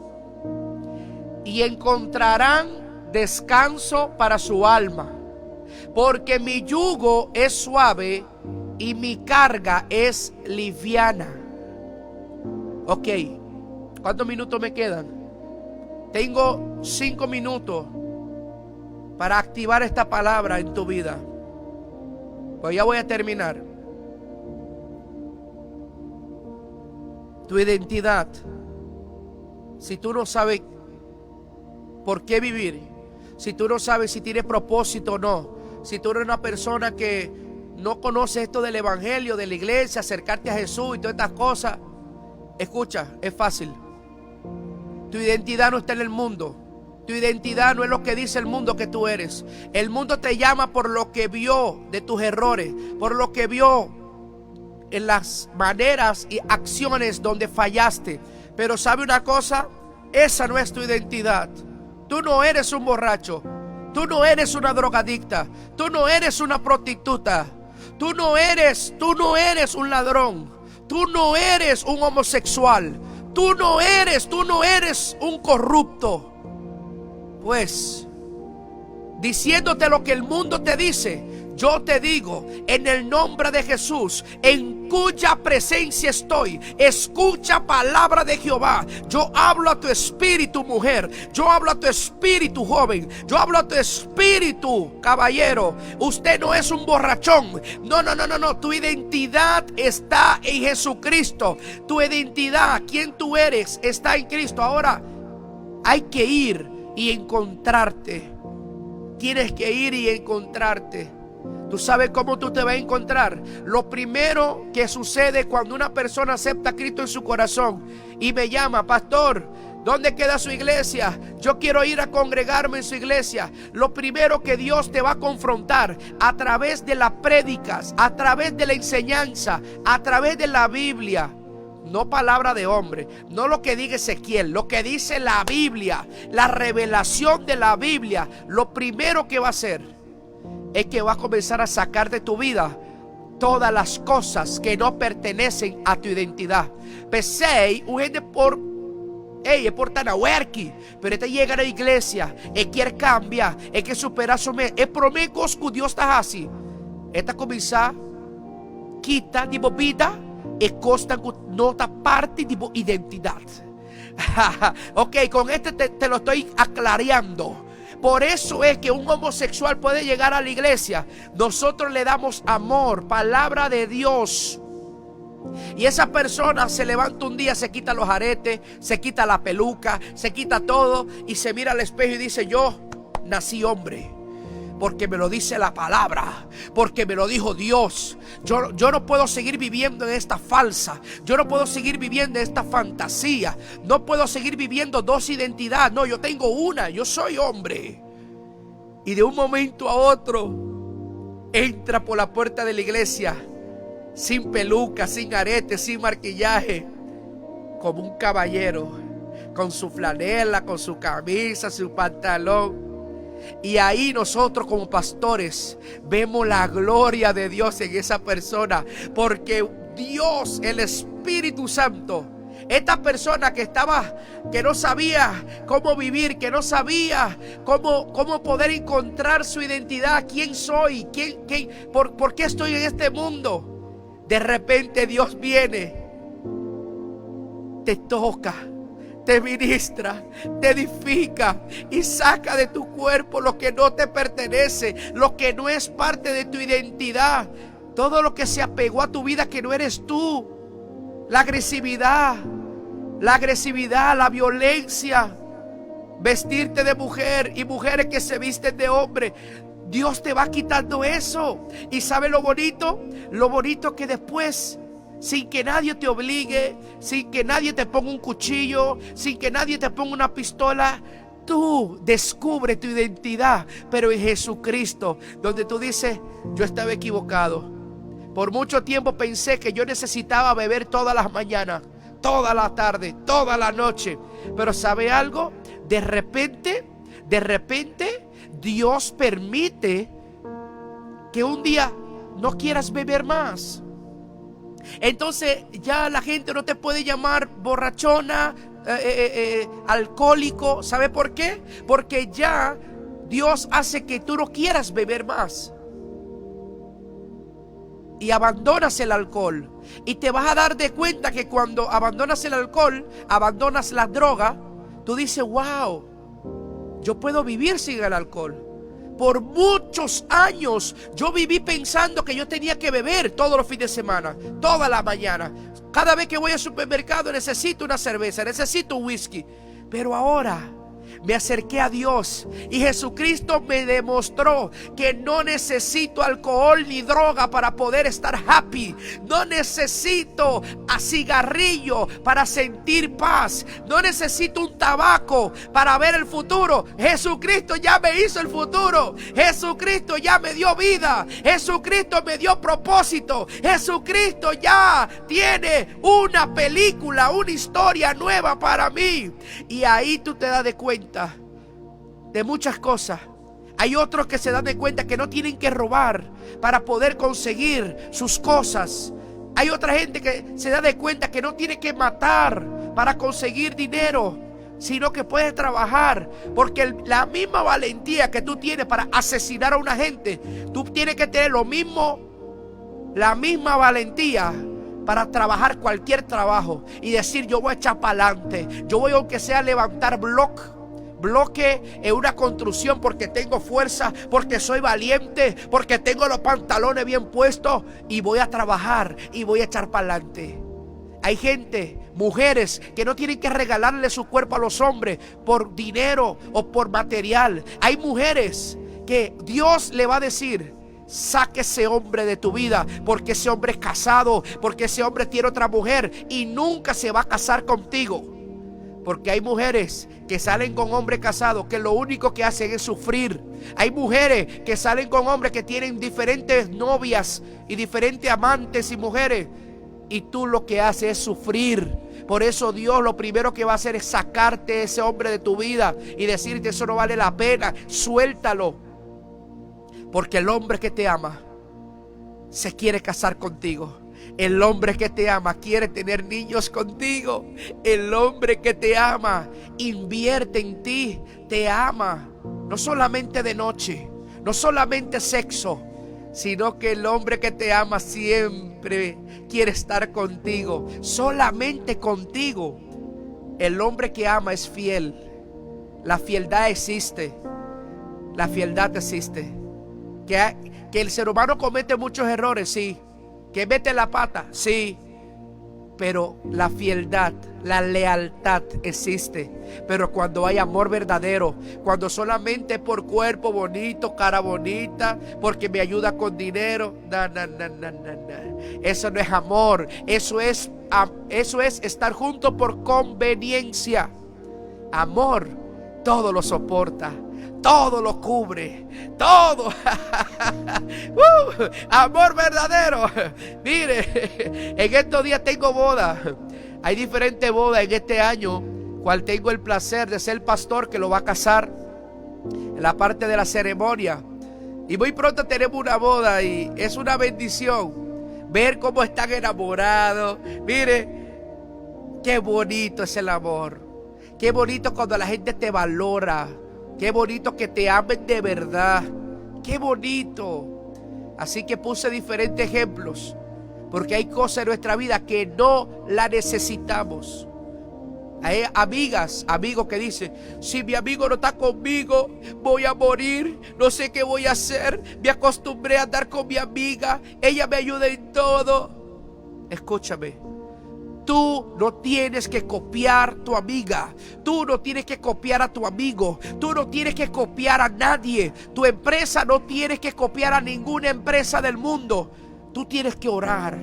y encontrarán descanso para su alma, porque mi yugo es suave y mi carga es liviana. Ok, ¿cuántos minutos me quedan? Tengo 5 minutos para activar esta palabra en tu vida. Pues ya voy a terminar. Tu identidad. Si tú no sabes por qué vivir, si tú no sabes si tienes propósito o no, si tú eres una persona que no conoce esto del evangelio, de la iglesia, acercarte a Jesús y todas estas cosas, escucha, es fácil. Tu identidad no está en el mundo. Tu identidad no es lo que dice el mundo que tú eres. El mundo te llama por lo que vio de tus errores, por lo que vio en las maneras y acciones donde fallaste. Pero ¿sabe una cosa? Esa no es tu identidad. Tú no eres un borracho. Tú no eres una drogadicta. Tú no eres una prostituta. Tú no eres un ladrón. Tú no eres un homosexual. Tú no eres un corrupto. Pues, diciéndote lo que el mundo te dice, yo te digo, en el nombre de Jesús, en cuya presencia estoy, escucha palabra de Jehová. Yo hablo a tu espíritu, mujer. Yo hablo a tu espíritu, joven. Yo hablo a tu espíritu, caballero. Usted no es un borrachón. No. Tu identidad está en Jesucristo. Tu identidad, quien tú eres, está en Cristo. Ahora hay que ir y encontrarte. Tienes que ir y encontrarte. ¿Tú sabes cómo tú te vas a encontrar? Lo primero que sucede cuando una persona acepta a Cristo en su corazón y me llama: pastor, ¿dónde queda su iglesia? Yo quiero ir a congregarme en su iglesia. Lo primero que Dios te va a confrontar a través de las prédicas, a través de la enseñanza, a través de la Biblia. No palabra de hombre, no lo que diga Ezequiel, lo que dice la Biblia, la revelación de la Biblia. Lo primero que va a hacer es que va a comenzar a sacar de tu vida todas las cosas que no pertenecen a tu identidad. Pensei, un gente por Tanahuerqui, pero este llega a la iglesia, quiere cambiar, quiere superar su mente, promete que Dios está así. Esta comienza quita de vida e costa nota parte de identidad. Ok, con este te lo estoy aclarando. Por eso es que un homosexual puede llegar a la iglesia. Nosotros le damos amor, palabra de Dios. Y esa persona se levanta un día, se quita los aretes, se quita la peluca, se quita todo y se mira al espejo y dice: yo nací hombre. Porque me lo dice la palabra, porque me lo dijo Dios. Yo no puedo seguir viviendo en esta falsa. Yo no puedo seguir viviendo en esta fantasía. No puedo seguir viviendo dos identidades. No, yo tengo una, yo soy hombre. Y de un momento a otro entra por la puerta de la iglesia sin peluca, sin arete, sin maquillaje, como un caballero, con su flanela, con su camisa, su pantalón. Y ahí nosotros como pastores vemos la gloria de Dios en esa persona, porque Dios, el Espíritu Santo, esta persona que no sabía cómo vivir, que no sabía cómo poder encontrar su identidad, quién soy, por qué estoy en este mundo, de repente Dios viene, te toca, te ministra, te edifica y saca de tu cuerpo lo que no te pertenece, lo que no es parte de tu identidad, todo lo que se apegó a tu vida que no eres tú. La agresividad, la violencia, vestirte de mujer y mujeres que se visten de hombre. Dios te va quitando eso. ¿Y sabe lo bonito? Lo bonito que después, sin que nadie te obligue, sin que nadie te ponga un cuchillo, sin que nadie te ponga una pistola, tú descubres tu identidad, pero en Jesucristo, donde tú dices: yo estaba equivocado. Por mucho tiempo pensé que yo necesitaba beber todas las mañanas, toda la tarde, toda la noche. Pero ¿sabe algo? De repente, Dios permite que un día no quieras beber más. Entonces ya la gente no te puede llamar borrachona, alcohólico. ¿Sabe por qué? Porque ya Dios hace que tú no quieras beber más y abandonas el alcohol. Y te vas a dar de cuenta que cuando abandonas el alcohol, abandonas la droga, tú dices: wow, yo puedo vivir sin el alcohol. Por muchos años yo viví pensando que yo tenía que beber todos los fines de semana, toda la mañana. Cada vez que voy al supermercado necesito una cerveza, necesito un whisky. Pero ahora me acerqué a Dios y Jesucristo me demostró que no necesito alcohol ni droga para poder estar happy. No necesito a cigarrillo para sentir paz. No necesito un tabaco para ver el futuro. Jesucristo ya me hizo el futuro. Jesucristo ya me dio vida. Jesucristo me dio propósito. Jesucristo ya tiene una película, una historia nueva para mí. Y ahí tú te das de cuenta de muchas cosas. Hay otros que se dan de cuenta que no tienen que robar para poder conseguir sus cosas. Hay otra gente que se da de cuenta que no tiene que matar para conseguir dinero, sino que puede trabajar. Porque la misma valentía que tú tienes para asesinar a una gente, tú tienes que tener la misma valentía para trabajar cualquier trabajo y decir: yo voy a echar para adelante. Yo voy, aunque sea, a levantar bloque en una construcción, porque tengo fuerza, porque soy valiente, porque tengo los pantalones bien puestos, y voy a trabajar y voy a echar para adelante. Hay gente, mujeres, que no tienen que regalarle su cuerpo a los hombres por dinero o por material. Hay mujeres que Dios le va a decir: saque ese hombre de tu vida, porque ese hombre es casado, porque ese hombre tiene otra mujer y nunca se va a casar contigo. Porque hay mujeres que salen con hombres casados que lo único que hacen es sufrir. Hay mujeres que salen con hombres que tienen diferentes novias y diferentes amantes y mujeres, y tú lo que haces es sufrir. Por eso Dios lo primero que va a hacer es sacarte ese hombre de tu vida y decirte: eso no vale la pena, suéltalo. Porque el hombre que te ama se quiere casar contigo. El hombre que te ama quiere tener niños contigo. El hombre que te ama invierte en ti, te ama. No solamente de noche, no solamente sexo, sino que el hombre que te ama siempre quiere estar contigo, solamente contigo. El hombre que ama es fiel. La fieldad existe. La fieldad existe. Que el ser humano comete muchos errores, sí. Que mete la pata, sí. Pero la fieldad, la lealtad existe. Pero cuando hay amor verdadero, cuando solamente por cuerpo bonito, cara bonita, porque me ayuda con dinero, no. Eso no es amor. Eso es estar juntos por conveniencia. Amor todo lo soporta, todo lo cubre, todo. Amor verdadero. Mire, en estos días tengo boda. Hay diferentes bodas en este año, cual tengo el placer de ser el pastor que lo va a casar en la parte de la ceremonia. Y muy pronto tenemos una boda y es una bendición ver cómo están enamorados. Mire, qué bonito es el amor. Qué bonito cuando la gente te valora. Qué bonito que te amen de verdad. Qué bonito. Así que puse diferentes ejemplos, porque hay cosas en nuestra vida que no la necesitamos. Hay amigas, amigos que dicen: si mi amigo no está conmigo, voy a morir, no sé qué voy a hacer. Me acostumbré a andar con mi amiga, ella me ayuda en todo. Escúchame, tú no tienes que copiar a tu amiga. Tú no tienes que copiar a tu amigo. Tú no tienes que copiar a nadie. Tu empresa no tienes que copiar a ninguna empresa del mundo. Tú tienes que orar.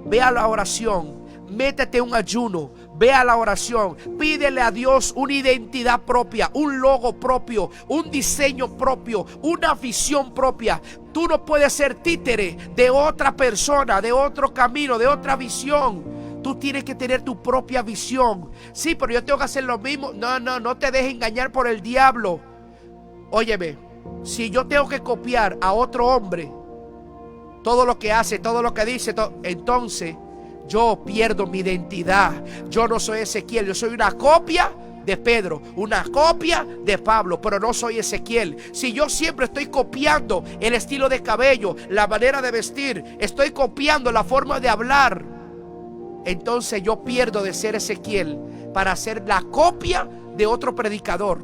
Ve a la oración. Métete un ayuno. Ve a la oración. Pídele a Dios una identidad propia, un logo propio, un diseño propio, una visión propia. Tú no puedes ser títere de otra persona, de otro camino, de otra visión. Tú tienes que tener tu propia visión. Sí, pero yo tengo que hacer lo mismo. No te dejes engañar por el diablo. Óyeme, si yo tengo que copiar a otro hombre, todo lo que hace, todo lo que dice, entonces yo pierdo mi identidad. Yo no soy Ezequiel, yo soy una copia de Pedro, una copia de Pablo, pero no soy Ezequiel. Si yo siempre estoy copiando el estilo de cabello, la manera de vestir, estoy copiando la forma de hablar, entonces yo pierdo de ser Ezequiel para ser la copia de otro predicador.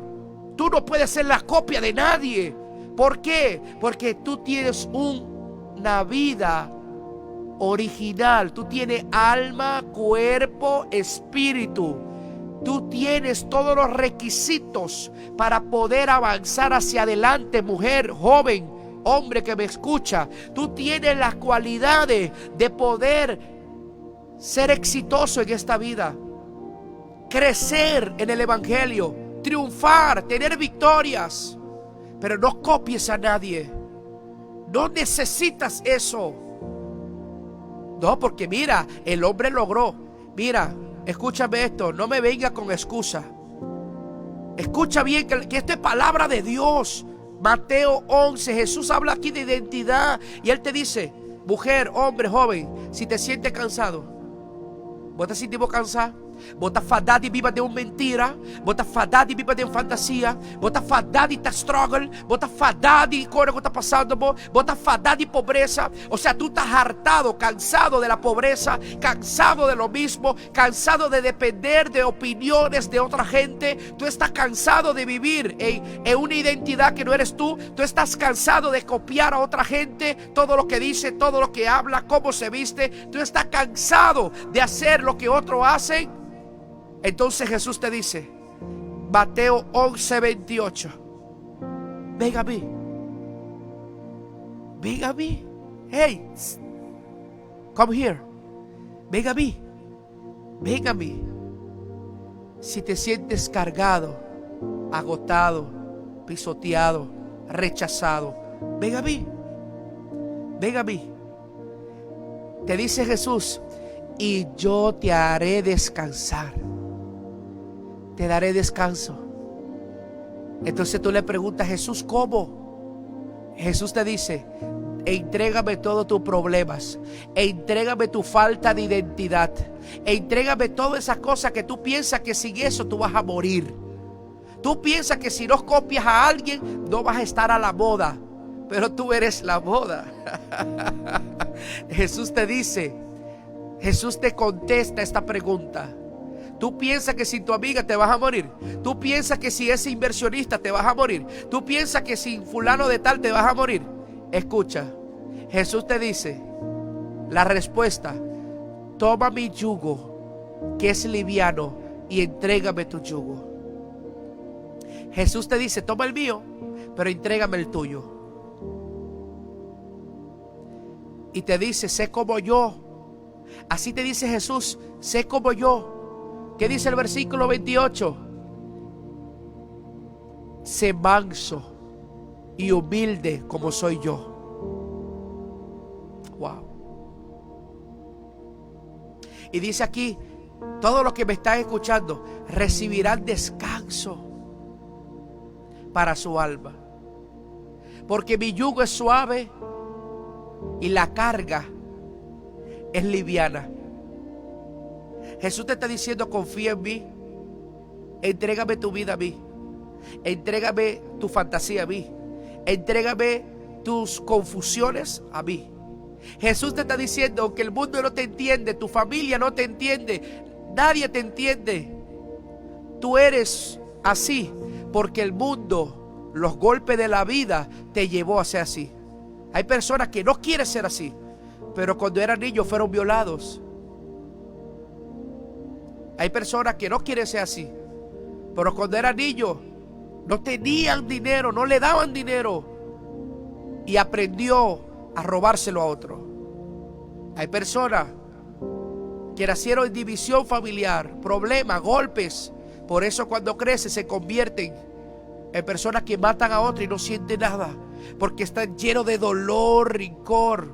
Tú no puedes ser la copia de nadie. ¿Por qué? Porque tú tienes una vida original. Tú tienes alma, cuerpo, espíritu. Tú tienes todos los requisitos para poder avanzar hacia adelante, mujer, joven, hombre que me escucha. Tú tienes las cualidades de poder ser exitoso en esta vida, crecer en el evangelio, triunfar, tener victorias. Pero no copies a nadie. No necesitas eso. No, porque mira, el hombre logró. Mira, escúchame esto, no me venga con excusa. Escucha bien que esto es palabra de Dios. Mateo 11, Jesús habla aquí de identidad. Y Él te dice, mujer, hombre, joven, si te sientes cansado, ¿vos te sentimos cansado? Vos estás fadado e viva de uma mentira. Vos estás fadado e viva de uma fantasia. Vos estás fadado e tá struggle. Vos estás fadado e coisa que está passando. Vos estás fadado e pobreza. O sea, tú estás hartado, cansado de la pobreza, cansado de lo mismo, cansado de depender de opiniones de otra gente. Tú estás cansado de vivir en una identidad que no eres tú. Tú estás cansado de copiar a otra gente, todo lo que dice, todo lo que habla, cómo se viste. Tú estás cansado de hacer lo que otros hacen. Entonces Jesús te dice, Mateo 11:28, ven a mí, ven a mí, hey, come here, ven a mí, ven a mí. Si te sientes cargado, agotado, pisoteado, rechazado, ven a mí, ven a mí. Te dice Jesús, y yo te haré descansar. Te daré descanso. Entonces tú le preguntas, Jesús, ¿cómo? Jesús te dice, entrégame todos tus problemas, entrégame tu falta de identidad, entrégame todas esas cosas que tú piensas que sin eso tú vas a morir. Tú piensas que si no copias a alguien no vas a estar a la moda, pero tú eres la moda. Jesús te dice, Jesús te contesta esta pregunta. Tú piensas que sin tu amiga te vas a morir. Tú piensas que si ese inversionista te vas a morir. Tú piensas que sin fulano de tal te vas a morir. Escucha, Jesús te dice la respuesta: toma mi yugo, que es liviano, y entrégame tu yugo. Jesús te dice, toma el mío, pero entrégame el tuyo. Y te dice, sé como yo. Así te dice Jesús, sé como yo. ¿Qué dice el versículo 28? Sé manso y humilde como soy yo. Wow. Y dice aquí, todos los que me están escuchando recibirán descanso para su alma, porque mi yugo es suave y la carga es liviana. Jesús te está diciendo, confía en mí, entrégame tu vida a mí, entrégame tu fantasía a mí, entrégame tus confusiones a mí. Jesús te está diciendo que el mundo no te entiende, tu familia no te entiende, nadie te entiende. Tú eres así porque el mundo, los golpes de la vida te llevó a ser así. Hay personas que no quieren ser así, pero cuando eran niños fueron violados. Hay personas que no quieren ser así, pero cuando eran niños no tenían dinero, no le daban dinero, y aprendió a robárselo a otro. Hay personas que nacieron en división familiar, problemas, golpes. Por eso cuando crecen se convierten en personas que matan a otro y no sienten nada, porque están llenos de dolor, rencor.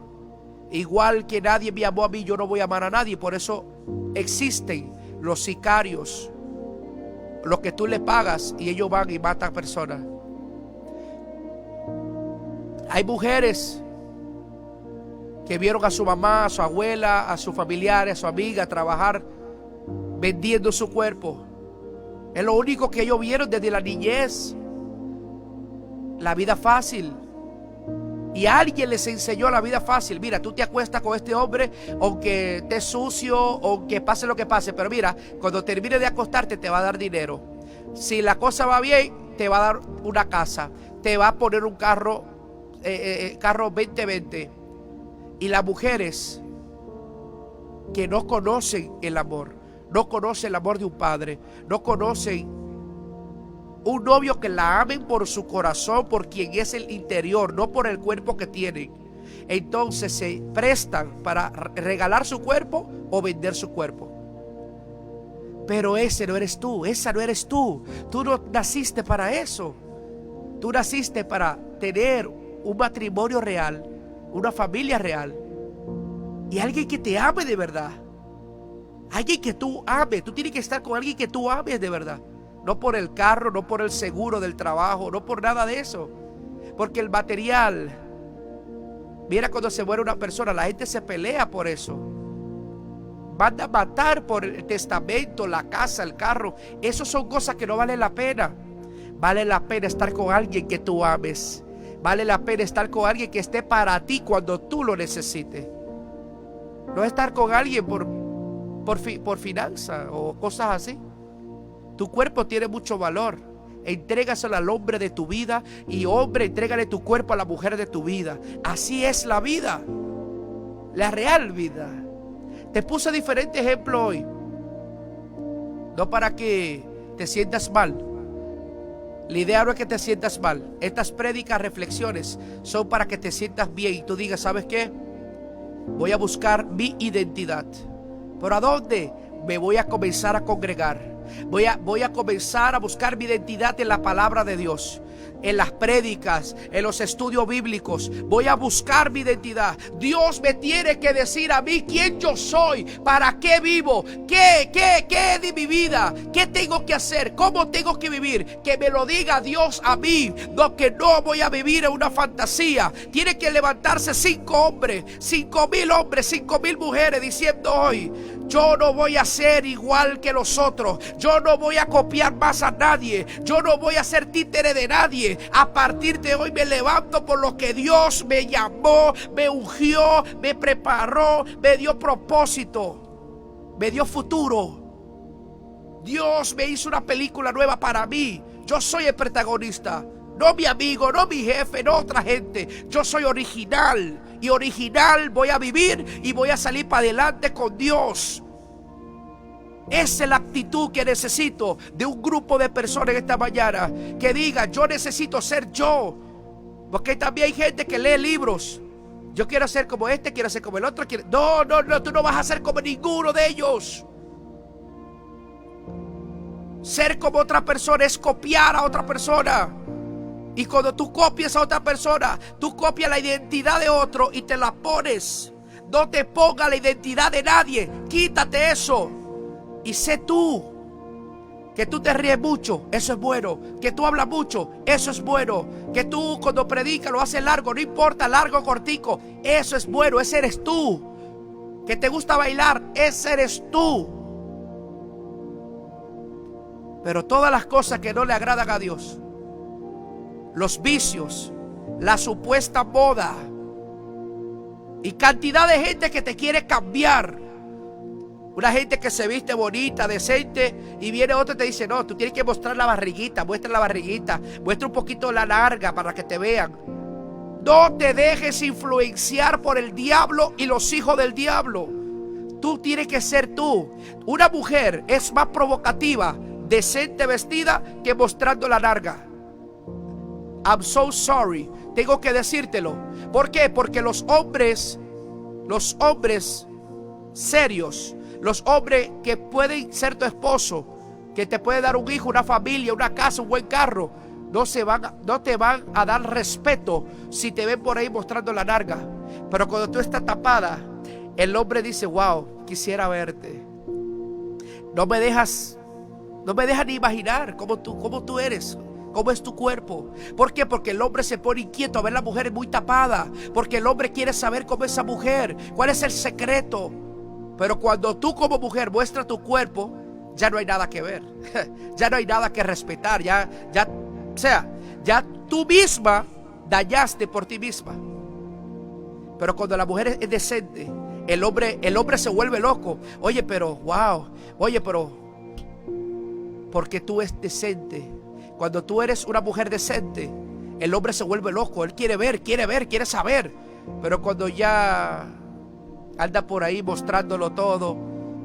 Igual que nadie me amó a mí, yo no voy a amar a nadie. Por eso existen los sicarios, los que tú le pagas y ellos van y matan personas. Hay mujeres que vieron a su mamá, a su abuela, a sus familiares, a su amiga trabajar vendiendo su cuerpo. Es lo único que ellos vieron desde la niñez, la vida fácil. Y alguien les enseñó la vida fácil. Mira, tú te acuestas con este hombre, aunque esté sucio, aunque pase lo que pase, pero mira, cuando termine de acostarte te va a dar dinero. Si la cosa va bien, te va a dar una casa, te va a poner un carro 2020. Y las mujeres que no conocen el amor, no conocen el amor de un padre, no conocen un novio que la amen por su corazón, por quien es el interior, no por el cuerpo que tienen. Entonces se prestan para regalar su cuerpo o vender su cuerpo. Pero ese no eres tú, esa no eres tú. Tú no naciste para eso. Tú naciste para tener un matrimonio real, una familia real y alguien que te ame de verdad. Alguien que tú ames. Tú tienes que estar con alguien que tú ames de verdad. No por el carro, no por el seguro del trabajo, no por nada de eso. Porque el material, mira, cuando se muere una persona, la gente se pelea por eso. Van a matar por el testamento, la casa, el carro. Eso son cosas que no valen la pena. Vale la pena estar con alguien que tú ames. Vale la pena estar con alguien que esté para ti cuando tú lo necesites. No estar con alguien por finanzas o cosas así. Tu cuerpo tiene mucho valor. Entrégaselo al hombre de tu vida. Y hombre, entrégale tu cuerpo a la mujer de tu vida. Así es la vida. La real vida. Te puse diferentes ejemplos hoy. No para que te sientas mal. La idea no es que te sientas mal. Estas prédicas, reflexiones son para que te sientas bien y tú digas, ¿sabes qué? Voy a buscar mi identidad. ¿Por a dónde? Me voy a comenzar a congregar. Voy a comenzar a buscar mi identidad en la palabra de Dios, en las prédicas, en los estudios bíblicos. Voy a buscar mi identidad. Dios me tiene que decir a mí quién yo soy, para qué vivo, qué de mi vida, qué tengo que hacer, cómo tengo que vivir. Que me lo diga Dios a mí, no que no voy a vivir en una fantasía. Tiene que levantarse 5 hombres, 5,000 hombres, 5,000 mujeres diciendo hoy: yo no voy a ser igual que los otros. Yo no voy a copiar más a nadie. Yo no voy a ser títere de nadie. A partir de hoy me levanto por lo que Dios me llamó, me ungió, me preparó, me dio propósito, me dio futuro. Dios me hizo una película nueva para mí. Yo soy el protagonista. No mi amigo, no mi jefe, no otra gente. Yo soy original. Y original voy a vivir y voy a salir para adelante con Dios. Esa es la actitud que necesito de un grupo de personas en esta mañana. Que diga, yo necesito ser yo. Porque también hay gente que lee libros. Yo quiero ser como este, quiero ser como el otro. No, tú no vas a ser como ninguno de ellos. Ser como otra persona es copiar a otra persona. Y cuando tú copias a otra persona, tú copias la identidad de otro y te la pones. No te pongas la identidad de nadie. Quítate eso. Y sé tú. Que tú te ríes mucho, eso es bueno. Que tú hablas mucho, eso es bueno. Que tú cuando predicas lo haces largo, no importa, largo o cortico, eso es bueno, ese eres tú. Que te gusta bailar, ese eres tú. Pero todas las cosas que no le agradan a Dios, los vicios, la supuesta moda y cantidad de gente que te quiere cambiar. Una gente que se viste bonita, decente, y viene otro y te dice, no, tú tienes que mostrar la barriguita, muestra la barriguita, muestra un poquito la larga para que te vean. No te dejes influenciar por el diablo y los hijos del diablo. Tú tienes que ser tú. Una mujer es más provocativa, decente vestida, que mostrando la larga. I'm so sorry, tengo que decírtelo. ¿Por qué? Porque los hombres serios, los hombres que pueden ser tu esposo, que te puede dar un hijo, una familia, una casa, un buen carro, no te van a dar respeto si te ven por ahí mostrando la narga. Pero cuando tú estás tapada, el hombre dice, wow, quisiera verte. No me dejas ni imaginar cómo tú eres. ¿Cómo es tu cuerpo? ¿Por qué? Porque el hombre se pone inquieto a ver a la mujer muy tapada. Porque el hombre quiere saber cómo es esa mujer, cuál es el secreto. Pero cuando tú como mujer muestras tu cuerpo, ya no hay nada que ver. Ya no hay nada que respetar. Ya tú misma dañaste por ti misma. Pero cuando la mujer es decente, el hombre se vuelve loco. Oye, pero wow. Oye, pero porque tú eres decente. Cuando tú eres una mujer decente, el hombre se vuelve loco. Él quiere ver, quiere saber. Pero cuando ya anda por ahí mostrándolo todo,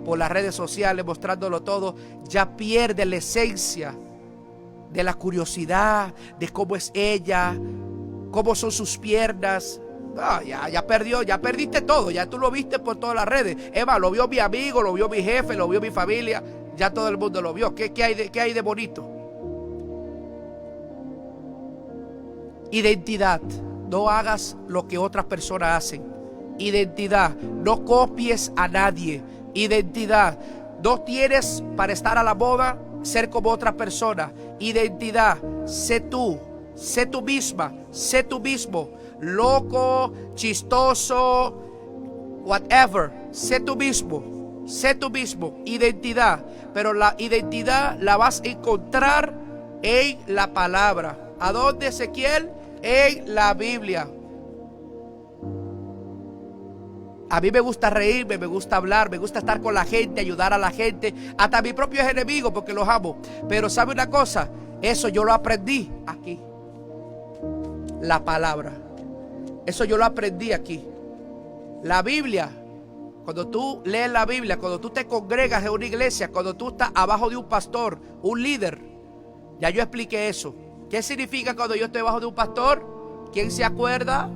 por las redes sociales mostrándolo todo, ya pierde la esencia de la curiosidad, de cómo es ella, cómo son sus piernas. No, ya perdió, ya perdiste todo, ya tú lo viste por todas las redes. Eva, lo vio mi amigo, lo vio mi jefe, lo vio mi familia, ya todo el mundo lo vio. ¿Qué hay de bonito? Identidad. No hagas lo que otras personas hacen. Identidad. No copies a nadie. Identidad. No tienes para estar a la moda ser como otra persona. Identidad. Sé tú. Sé tú misma. Sé tú mismo. Loco, chistoso, whatever. Sé tú mismo. Sé tú mismo. Identidad. Pero la identidad la vas a encontrar en la palabra. ¿A dónde, Ezequiel? En la Biblia. A mí me gusta reírme, me gusta hablar, me gusta estar con la gente, ayudar a la gente, hasta mis propios enemigos, porque los amo. Pero ¿sabe una cosa? Eso yo lo aprendí aquí. La palabra. Eso yo lo aprendí aquí. La Biblia. Cuando tú lees la Biblia, cuando tú te congregas en una iglesia, cuando tú estás abajo de un pastor, un líder. Ya yo expliqué eso. ¿Qué significa cuando yo estoy abajo de un pastor? ¿Quién se acuerda?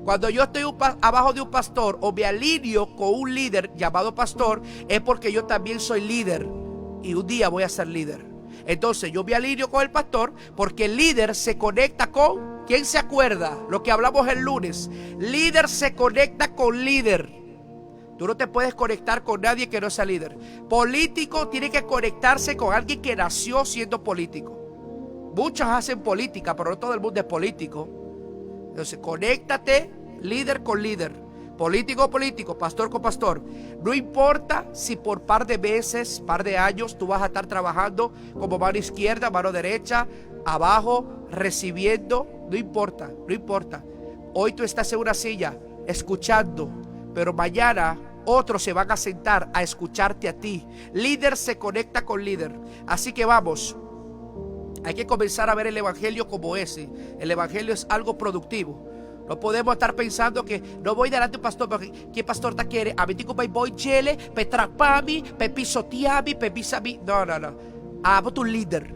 Cuando yo estoy abajo de un pastor o me alineo con un líder llamado pastor, es porque yo también soy líder y un día voy a ser líder. Entonces yo me alineo con el pastor porque el líder se conecta con... ¿Quién se acuerda? Lo que hablamos el lunes. Líder se conecta con líder. Tú no te puedes conectar con nadie que no sea líder. Político tiene que conectarse con alguien que nació siendo político. Muchos hacen política, pero no todo el mundo es político. Entonces, conéctate líder con líder, político con político, pastor con pastor. No importa si por par de meses, par de años, tú vas a estar trabajando como mano izquierda, mano derecha, abajo, recibiendo. No importa, no importa. Hoy tú estás en una silla escuchando, pero mañana otros se van a sentar a escucharte a ti. Líder se conecta con líder. Así que vamos. Hay que comenzar a ver el evangelio como ese. El evangelio es algo productivo. No podemos estar pensando que no voy delante de un pastor porque ¿qué pastor te quiere? A mí digo, voy chele, pe trapami, pe pisoteami, pe pisami. No. Amo tu líder.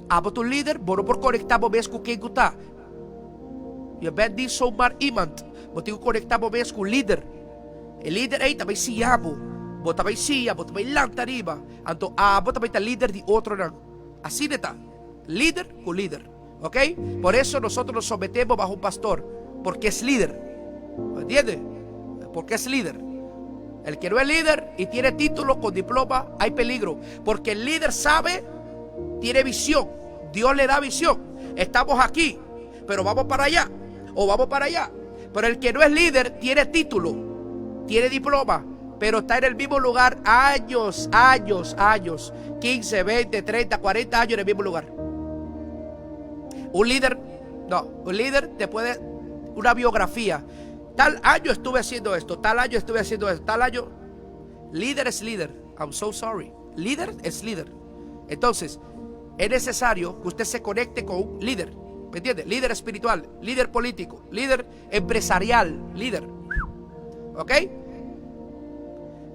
Amo tu líder, bueno por conectar mesmo com quem está. Eu ben niet zomaar iemand. Moet ik conectar mesmo com o líder. O líder aí também se amo. Vou também se amo, também lanta arriba. Então amo também tá líder de outro não. Assim está. Líder con líder, ¿ok? Por eso nosotros nos sometemos bajo un pastor, porque es líder, ¿me entiendes? Porque es líder. El que no es líder y tiene título con diploma, hay peligro, porque el líder sabe, tiene visión, Dios le da visión. Estamos aquí, pero vamos para allá, o vamos para allá. Pero el que no es líder tiene título, tiene diploma, pero está en el mismo lugar años, 15, 20, 30, 40 años en el mismo lugar. Un líder te puede, una biografía. Tal año estuve haciendo esto, tal año estuve haciendo esto, tal año. Líder es líder. I'm so sorry. Líder es líder. Entonces, es necesario que usted se conecte con un líder. ¿Me entiende? Líder espiritual, líder político, líder empresarial, líder. ¿Ok?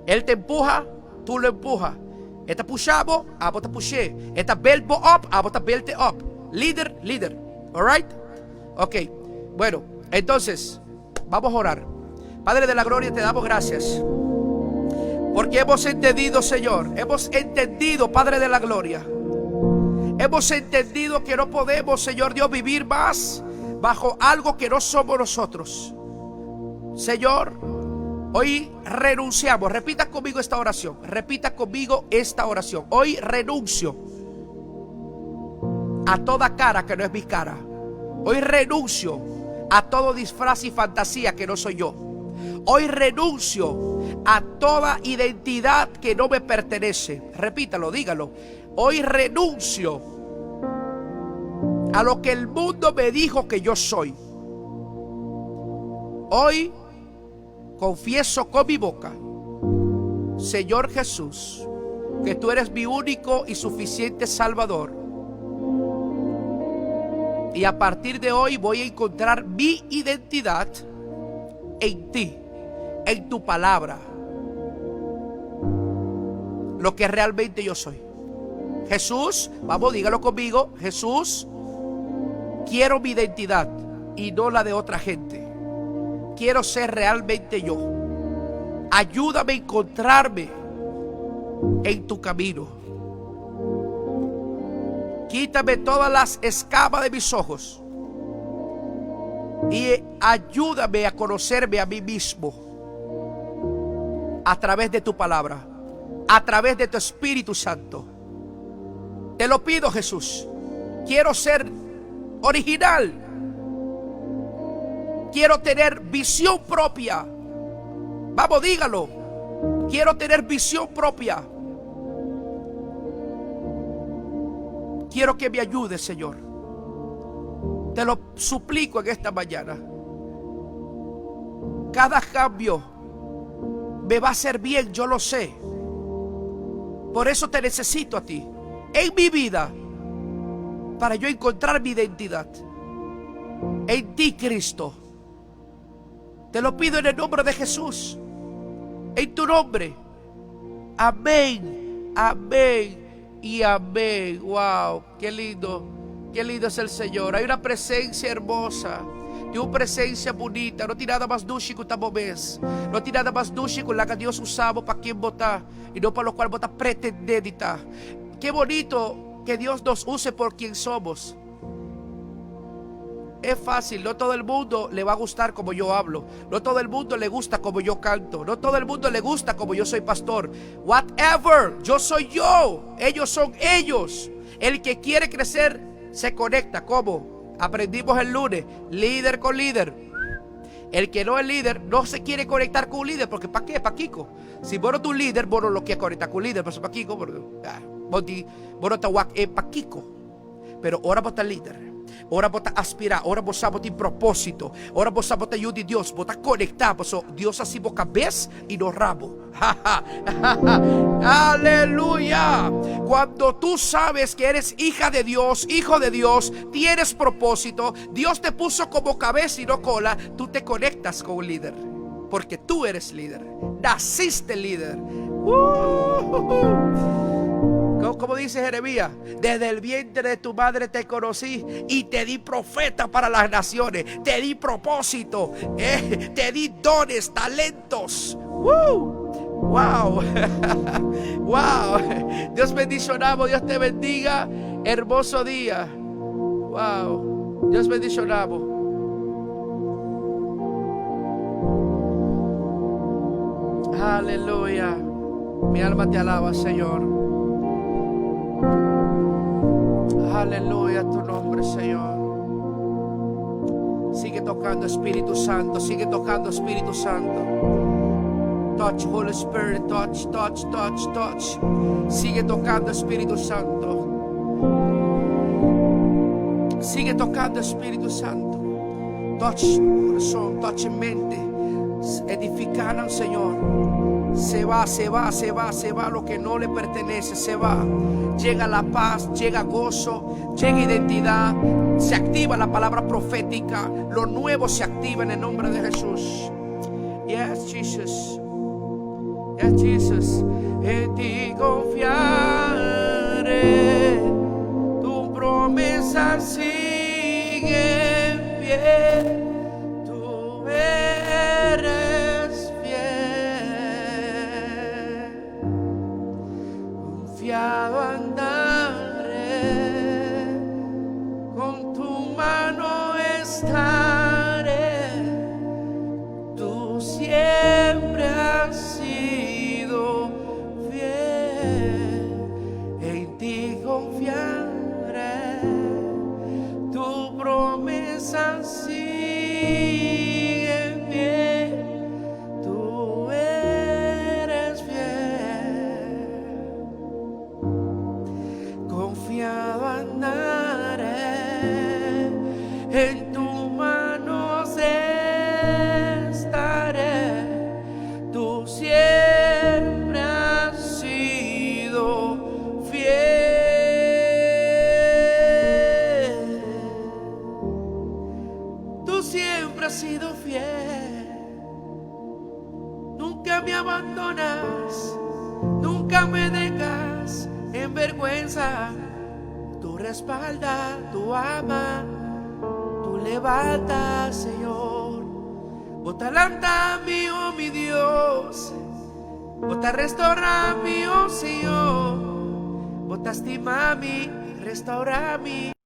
Él te empuja, tú lo empujas. Esta pushamos, a vos te pushé. Esta belbo up, a vos te belte up. Líder. Alright? Ok. Bueno, entonces, vamos a orar. Padre de la gloria, te damos gracias. Porque hemos entendido, Señor. Hemos entendido, Padre de la gloria. Hemos entendido que no podemos, Señor Dios, vivir más bajo algo que no somos nosotros. Señor, hoy renunciamos. Repita conmigo esta oración. Repita conmigo esta oración. Hoy renuncio a toda cara que no es mi cara. Hoy renuncio a todo disfraz y fantasía que no soy yo. Hoy renuncio a toda identidad que no me pertenece. Repítalo, dígalo. Hoy renuncio a lo que el mundo me dijo que yo soy. Hoy confieso con mi boca, Señor Jesús, que tú eres mi único y suficiente Salvador. Y a partir de hoy voy a encontrar mi identidad en ti, en tu palabra. lo que realmente yo soy. Jesús, vamos, dígalo conmigo. Jesús, quiero mi identidad y no la de otra gente. Quiero ser realmente yo. Ayúdame a encontrarme en tu camino. Quítame todas las escamas de mis ojos y ayúdame a conocerme a mí mismo a través de tu palabra, a través de tu Espíritu Santo. Te lo pido, Jesús. Quiero ser original. Quiero tener visión propia. Vamos, dígalo. Quiero tener visión propia. Quiero que me ayudes, Señor. Te lo suplico en esta mañana. Cada cambio me va a hacer bien, yo lo sé. Por eso te necesito a ti en mi vida, para yo encontrar mi identidad en ti, Cristo. Te lo pido en el nombre de Jesús, en tu nombre. Amén, amén y amén. Wow, qué lindo es el Señor. Hay una presencia hermosa, de una presencia bonita. No tiene nada más dulce que esta vez. No tiene nada más dulce con la que Dios usaba para quien votar y no para lo cual votar pretendedita. Qué bonito que Dios nos use por quien somos. Es fácil, no todo el mundo le va a gustar como yo hablo. No todo el mundo le gusta como yo canto. No todo el mundo le gusta como yo soy pastor. Whatever, yo soy yo. Ellos son ellos. El que quiere crecer se conecta. ¿Cómo? Aprendimos el lunes. Líder con líder. El que no es líder no se quiere conectar con un líder. Porque ¿para qué? ¿Para Kiko? Si vos no tu líder, vos no lo quieres conectar con un líder. Pero ¿para Kiko? Vos no te para Kiko. Pero ahora vos estás líder. Ahora vos estás aspirar. Ahora vos sabes tu propósito. Ahora vos sabes te ayuda de Dios. Vos estás conectado. Dios así vos cabeza y no rabo. Aleluya. Cuando tú sabes que eres hija de Dios, hijo de Dios, tienes propósito, Dios te puso como cabeza y no cola, tú te conectas con un líder. Porque tú eres líder. Naciste líder. Como dice Jeremías, desde el vientre de tu madre te conocí y te di profeta para las naciones, te di propósito, te di dones, talentos. Wow. Wow. Dios bendicionamos, Dios te bendiga. Hermoso día. Wow. Dios bendicionamos. Aleluya. Mi alma te alaba, Señor. Aleluya, tu nombre, Señor. Sigue tocando, Espíritu Santo. Sigue tocando, Espíritu Santo. Touch, Holy Spirit. Touch, touch, touch, touch. Sigue tocando, Espíritu Santo. Sigue tocando, Espíritu Santo. Touch corazón, touch mente. Edifican, Señor. Se va lo que no le pertenece, se va. Llega la paz, llega gozo, llega identidad. Se activa la palabra profética. Lo nuevo se activa en el nombre de Jesús. Yes, Jesus. Yes, Jesus. En ti confiaré. Tu promesa sigue en pie. Tú eres confiado andaré, con tu mano estaré, tú siempre has sido fiel, en ti confiaré, tu promesa sigue en pie, tú eres fiel. Confiado andaré, en tu mano estaré, tú siempre has sido fiel, tú siempre has sido fiel, nunca me abandonas, nunca me dejas. vergüenza. Tú respaldas, tú amas, tú levantas, Señor. Bota lanta mío, mi Dios. Bota restaura mío, Señor. Bota estima mi, restaura mi.